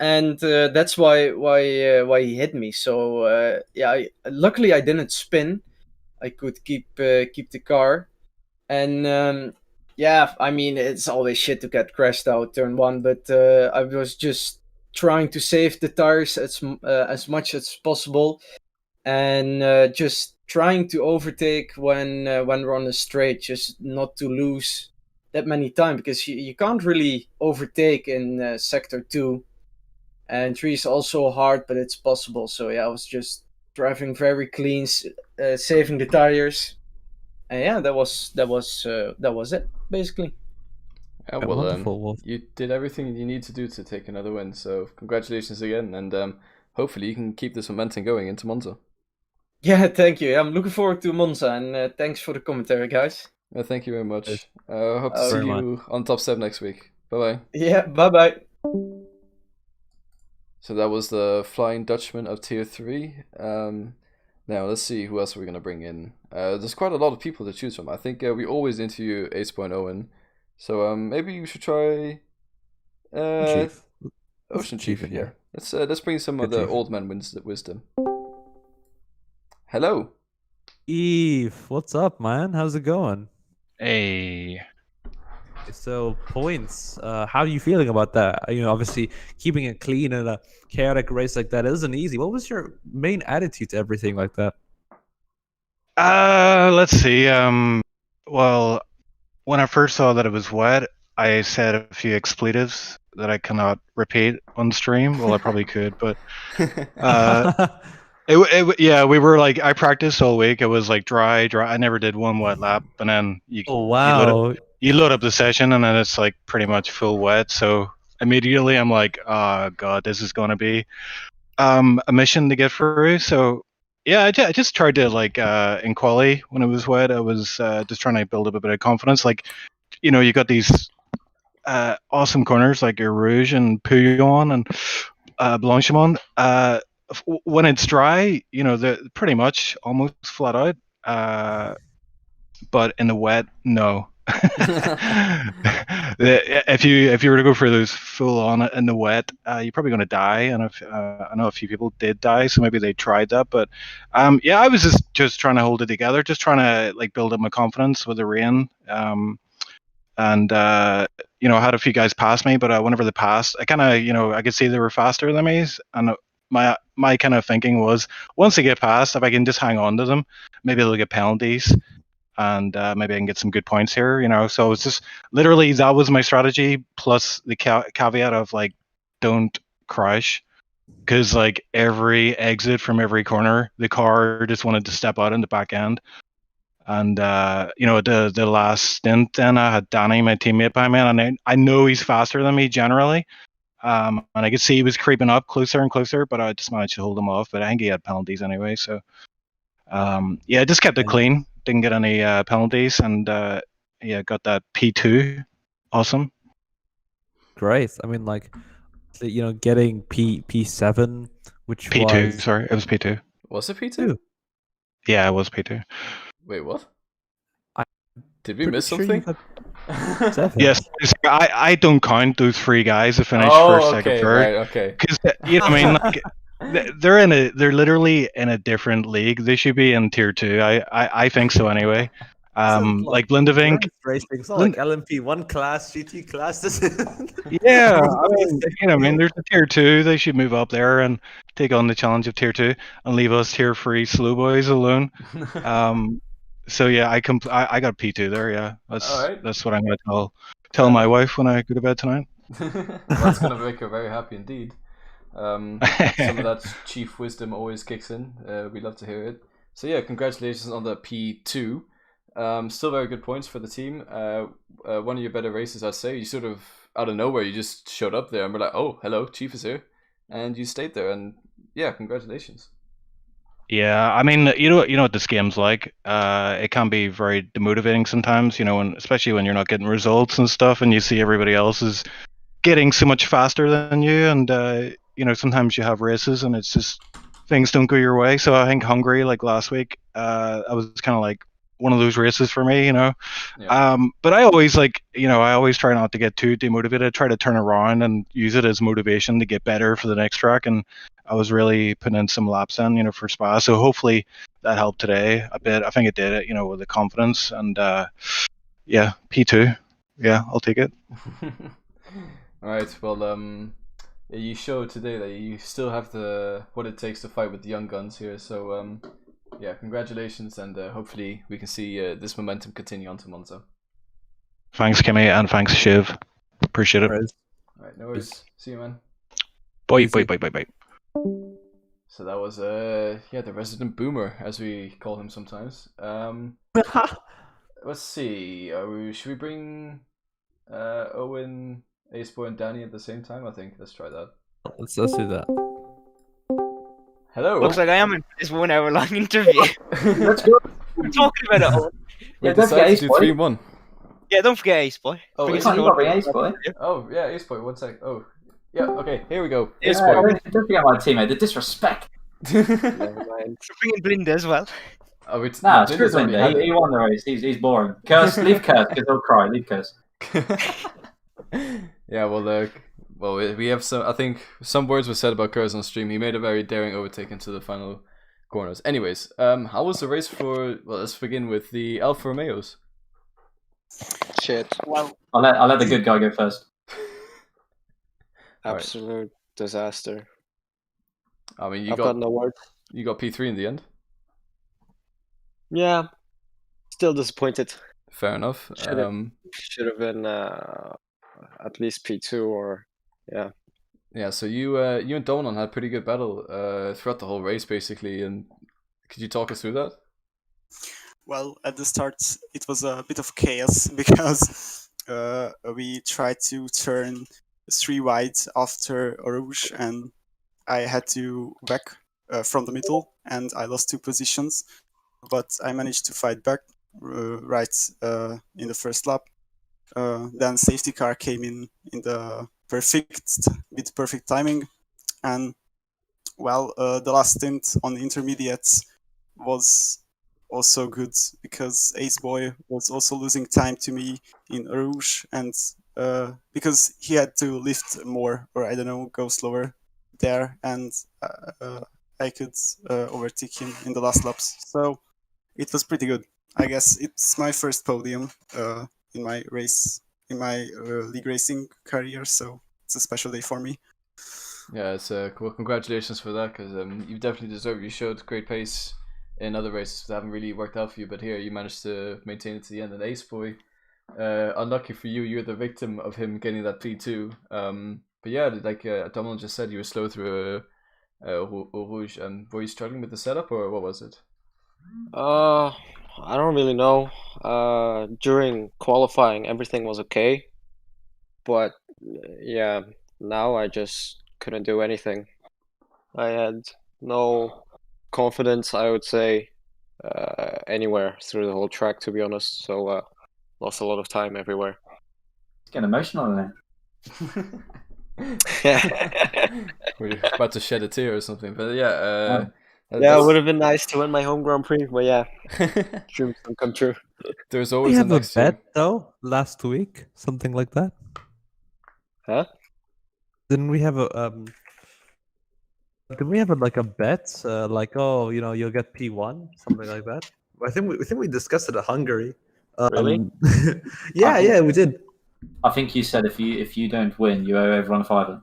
and that's why he hit me. So yeah, luckily I didn't spin. I could keep the car, and yeah, I mean it's always shit to get crashed out turn one, but I was just trying to save the tires as much as possible, and just trying to overtake when we're on the straight, just not to lose that many time, because you can't really overtake in sector 2, and 3 is also hard, but it's possible. So yeah, I was just driving very clean, saving the tires, and yeah, that was it basically. Yeah, Yeah, well, wonderful. Well, you did everything you need to do to take another win. So congratulations again, and hopefully you can keep this momentum going into Monza. Yeah, thank you. I'm looking forward to Monza, and thanks for the commentary, guys. Thank you very yes, much. Hope to thanks see very much. you on top 7 next week. Bye bye. Yeah, bye bye. So that was the Flying Dutchman of Tier 3. Now let's see who else we're going to bring in. There's quite a lot of people to choose from. I think we always interview Ace Point Owen. So maybe you should try Chief. Ocean Chief Chief. in Yeah, here. let's bring some of Good the chief. old man wisdom. Hello. Eve, what's up, man? How's it going? Hey. So points. How are you feeling about that? Obviously keeping it clean in a chaotic race like that isn't easy. What was your main attitude to everything like that? Let's see. Well, when I first saw that it was wet, I said a few expletives that I cannot repeat on stream. Well, I probably could, but yeah, we were like, I practiced all week. It was like dry. I never did one wet lap, and then Oh you wow. load up the session, and then it's like pretty much full wet. So immediately I'm like, oh god, this is gonna be a mission to get through. So yeah, I just tried to like in quali when it was wet, I was just trying to build up a bit of confidence. Like, you got these awesome corners like Rouge and Pouillon and Blanchimont. When it's dry, they're pretty much almost flat out. But in the wet, no. If you were to go for those full on in the wet, you're probably going to die. And I know a few people did die, so maybe they tried that. But yeah, I was just trying to hold it together, just trying to like build up my confidence with the rain. And I had a few guys pass me, but whenever they passed, I kind of I could see they were faster than me, and my kind of thinking was, once they get past, if I can just hang on to them, maybe they'll get penalties, and maybe I can get some good points here. So it's just literally that was my strategy, plus the caveat of like, don't crash, because like every exit from every corner, the car just wanted to step out in the back end. And the last stint, then I had Danny, my teammate, by me, and I know he's faster than me generally. And I could see he was creeping up closer and closer, but I just managed to hold him off. But I think he had penalties anyway, so yeah, I just kept it clean. Didn't get any penalties, and yeah, got that P2. Awesome. Great. I mean, like, getting P7, which P2, was sorry, it was P2. Was it P2? Yeah, it was P2. Wait, what? I'm Did we pretty miss sure something? you got 7. Yes, I don't count those 3 guys that finished Oh, first, second, okay, third. right, okay. Because I mean, like, they're literally in a different league. They should be in tier 2. I think so anyway. Like Blindevink. Racing. It's not like LMP1 class, GT class. This Yeah, I mean, there's a tier 2. They should move up there and take on the challenge of tier 2 and leave us tier 3 slow boys alone. So yeah, I got P2 there. Yeah, that's what I'm gonna tell my wife when I go to bed tonight. Well, that's gonna make her very happy indeed. Some of that chief wisdom always kicks in. We love to hear it. So yeah, congratulations on the P2. Still very good points for the team. One of your better races, I'd say. You sort of, out of nowhere, you just showed up there and we're like, oh, hello, Chief is here. And you stayed there, and yeah, congratulations. Yeah, I mean, you know what this game's like. It can be very demotivating sometimes, and especially when you're not getting results and stuff, and you see everybody else is getting so much faster than you, and sometimes you have races and it's just things don't go your way. So I think Hungary, like last week, I was kind of like one of those races for me, Yeah. But I always I always try not to get too demotivated. Try to turn around and use it as motivation to get better for the next track. And I was really putting in some laps in, for Spa. So hopefully that helped today a bit. I think it did, with the confidence. And yeah, P2. Yeah, I'll take it. All right. Well, you showed today that you still have what it takes to fight with the young guns here. So yeah, congratulations, and hopefully we can see this momentum continue on to Monza. Thanks, Kimmy, and thanks, Shiv. Appreciate it. All right, no worries. See you, man. Bye. So that was the resident boomer, as we call him sometimes. Let's see. Should we bring Owen, Aceboy, and Danny at the same time? I think let's try that. Let's do that. Hello. Looks like I am in this 1 hour long interview. Let's go. We're talking about it all. We Yeah, don't forget decided to do Aceboy. 3-1. Yeah, don't forget Ace Boy. Oh, You Ace can't Boy. even bring Aceboy. Oh, yeah, Aceboy. 1 sec. Oh, yeah. Okay, here we go. Yeah, Aceboy. Don't forget my teammate. The disrespect. We're bringing Blinda as well. Oh, Nah, Blinda's screw already Blinda. had He won the race. He's boring. Curse, leave Curse, because he'll cry. Leave Curse. Yeah, well, we have some. I think some words were said about Kurz on stream. He made a very daring overtake into the final corners. Anyways, how was the race for? Well, let's begin with the Alfa Romeos. Shit. Well, I'll let the good guy go first. Alright. Absolute disaster. I mean, you I've got no words. you got P3 in the end. Yeah. Still disappointed. Fair enough. Should have been at least P2 or yeah. Yeah. So you and Donan had a pretty good battle throughout the whole race, basically. And could you talk us through that? Well, at the start, it was a bit of chaos because we tried to turn 3 wide after Rouge, and I had to back from the middle, and I lost 2 positions. But I managed to fight back right in the first lap. Then safety car came in the perfect timing, and well, the last stint on the intermediates was also good because Aceboy was also losing time to me in Rouge, and because he had to lift more, or I don't know, go slower there, and I could overtake him in the last laps. So it was pretty good. I guess it's my first podium in my league racing career, so it's a special day for me. Yeah, it's cool. Congratulations for that, because you definitely deserve it. You showed great pace in other races that haven't really worked out for you, but here you managed to maintain it to the end. And Aceboy, unlucky for you, you're the victim of him getting that P2. But yeah, like Dominic just said, you were slow through Rouge. Were you struggling with the setup, or what was it? I don't really know. During qualifying, everything was okay, but yeah, now I just couldn't do anything. I had no confidence, I would say, anywhere through the whole track, to be honest. So lost a lot of time everywhere. It's getting emotional then. We're about to shed a tear or something, but yeah. Yeah, it would have been nice to win my home Grand Prix, but yeah, dreams don't come true. There's We always have the a next year. bet though last week, something like that. Huh? Didn't we have a Did we have like a bet, like you'll get P1, something like that? I think we discussed it at Hungary. Really? Yeah, we did. I think you said if you don't win, you owe everyone a $5.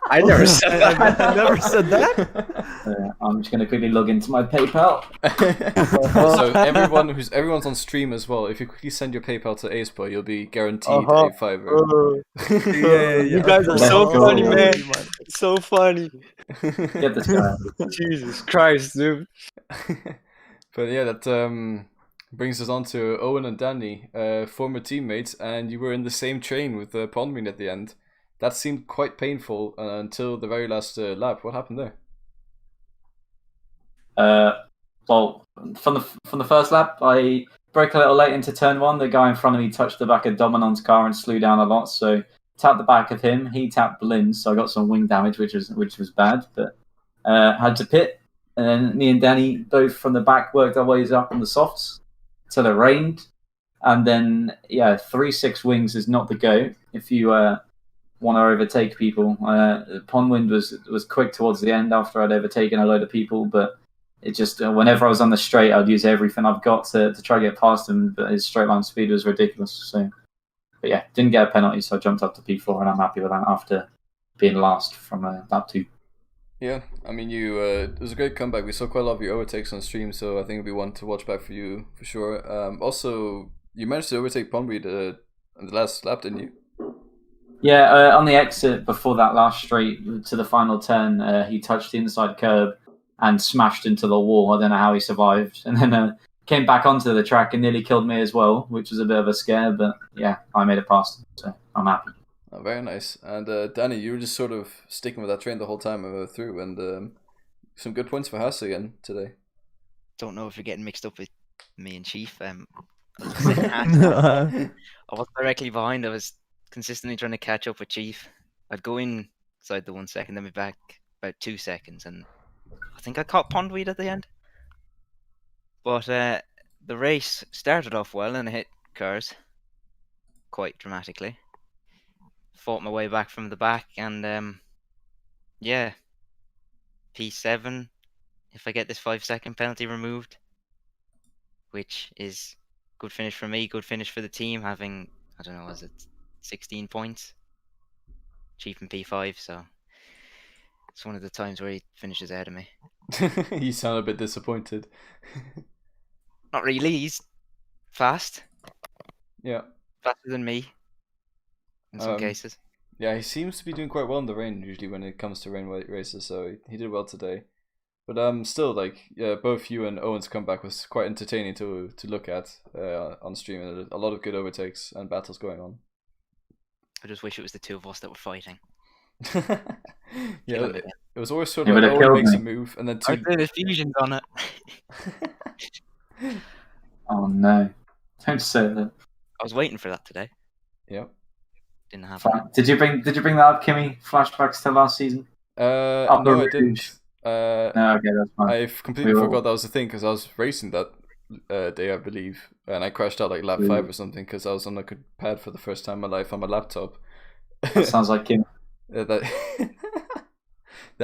I never said that. I never said that. I'm just going to quickly log into my PayPal. So everyone's on stream as well. If you quickly send your PayPal to Aceboy, you'll be guaranteed a $5. Yeah. You guys are so funny, man. So funny. Get this guy. Jesus Christ, dude. But yeah, that Brings us on to Owen and Danny, former teammates, and you were in the same train with Pondmin at the end. That seemed quite painful until the very last lap. What happened there? Well, from the first lap, I broke a little late into turn 1. The guy in front of me touched the back of Dominon's car and slew down a lot, so tapped the back of him. He tapped Blinn, so I got some wing damage, which was bad, but had to pit. And then me and Danny both from the back worked our ways up on the softs till it rained. And then 3-6 wings is not the go if you want to overtake people. Pondwind was quick towards the end after I'd overtaken a load of people, but it just whenever I was on the straight, I'd use everything I've got to try to get past him. But his straight line speed was ridiculous. So, but yeah, didn't get a penalty, so I jumped up to P4, and I'm happy with that after being last from lap 2. Yeah, I mean, it was a great comeback. We saw quite a lot of your overtakes on stream, so I think it'll be one to watch back for you for sure. Also, you managed to overtake Pondweed in the last lap, didn't you? Yeah, on the exit before that last straight to the final turn, he touched the inside curb and smashed into the wall. I don't know how he survived, and then came back onto the track and nearly killed me as well, which was a bit of a scare. But yeah, I made it past him, so I'm happy. Oh, very nice. And Danny, you were just sort of sticking with that train the whole time through, and some good points for Haas again today. Don't know if you're getting mixed up with me and Chief. I wasn't directly behind. I was consistently trying to catch up with Chief. I'd go inside the 1 second, then be back about 2 seconds, and I think I caught Pondweed at the end. But the race started off well, and I hit cars quite dramatically. Fought my way back from the back, and P7 if I get this 5-second penalty removed, which is good finish for me, good finish for the team, having, I don't know, was it 16 points? Chief in P5, so it's one of the times where he finishes ahead of me. You sound a bit disappointed. Not really, he's fast. Yeah. Faster than me in some cases. Yeah, he seems to be doing quite well in the rain usually when it comes to rain races, so he did well today. But still, like, both you and Owen's comeback was quite entertaining to look at on stream, and a lot of good overtakes and battles going on. I just wish it was the two of us that were fighting. Yeah, it was always sort of like Owen makes a move and then two. I did fusions on it. Oh no! Don't say that. I was waiting for that today. Yep. Didn't happen. Did you bring that up, Kimmy? Flashbacks to last season? No, I didn't. No, okay, that's fine. I've completely forgot that was the thing because I was racing that day, I believe, and I crashed out like lap 5 or something because I was on a good pad for the first time in my life on my laptop. That sounds like Kim. That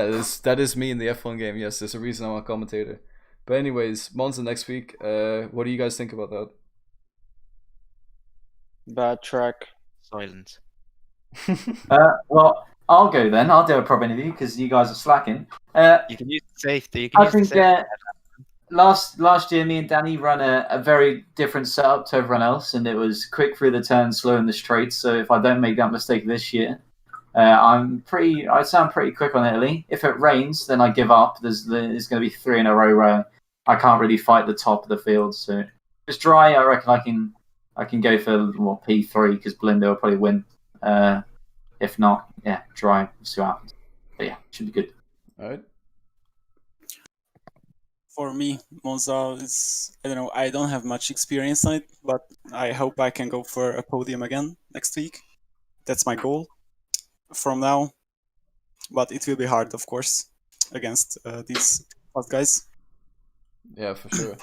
is me in the F1 game. Yes, there's a reason I'm a commentator. But anyways, Monza next week. What do you guys think about that? Bad track. Silence. Well, I'll go then. I'll do a proper interview because you guys are slacking. You can use the safety. I think last year me and Danny ran a very different setup to everyone else, and it was quick through the turns, slow in the straights. So if I don't make that mistake this year, I sound pretty quick on Italy. If it rains, then I give up. There's going to be 3 in a row where I can't really fight the top of the field. So if it's dry, I reckon I can go for P3 because Blinder will probably win. If not, dry. We'll see what happens. But yeah, should be good. All right. For me, Monza is, I don't know, I don't have much experience on it, but I hope I can go for a podium again next week. That's my goal from now. But it will be hard, of course, against these fast guys. Yeah, for sure.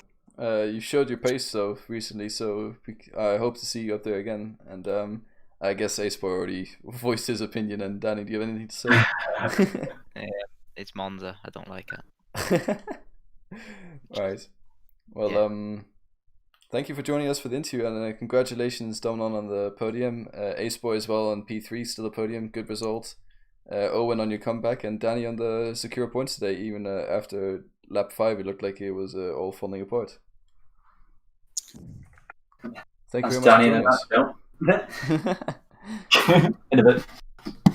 You showed your pace though recently, so I hope to see you up there again. And I guess Ace already voiced his opinion. And Danny, do you have anything to say? It's Monza. I don't like it. Right. Well, thank you for joining us for the interview, and congratulations, Domnon, on the podium. Ace Boy as well on P3, still a podium. Good result. Owen on your comeback, and Danny on the secure points today. Even after lap 5, it looked like it was all falling apart. Thank you very much Danny for joining us. In a bit.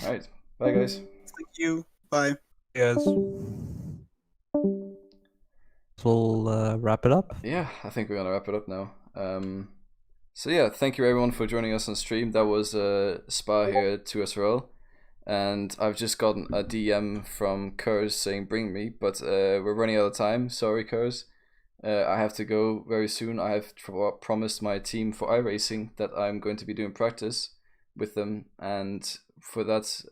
All right. Bye, guys. Thank you. Bye. Yes. we'll wrap it up. Yeah, I think we're gonna wrap it up now. So yeah, thank you everyone for joining us on stream. That was Spa here at 2SRL, and I've just gotten a DM from Kurz saying bring me, but we're running out of time. Sorry, Kurz. I have to go very soon. I have promised my team for iRacing that I'm going to be doing practice with them, and for that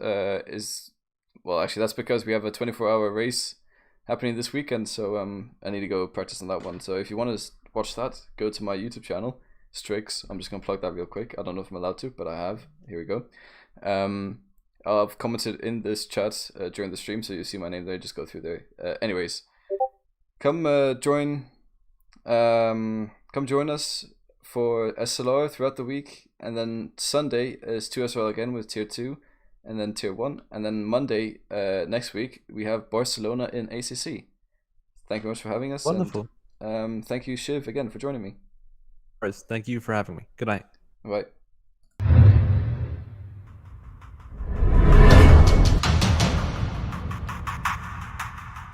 actually that's because we have a 24-hour race happening this weekend, so I need to go practice on that one. So if you want to watch that, go to my YouTube channel, Strix. I'm just gonna plug that real quick. I don't know if I'm allowed to, but I have. Here we go. I've commented in this chat during the stream, so you see my name there. Just go through there. Anyways, come join us for SLR throughout the week, and then Sunday is 2SRL again with Tier 2, and then Tier 1, and then Monday next week we have Barcelona in ACC. Thank you very much for having us. Wonderful. And, thank you, Shiv, again for joining me. Thank you for having me. Good night. Right.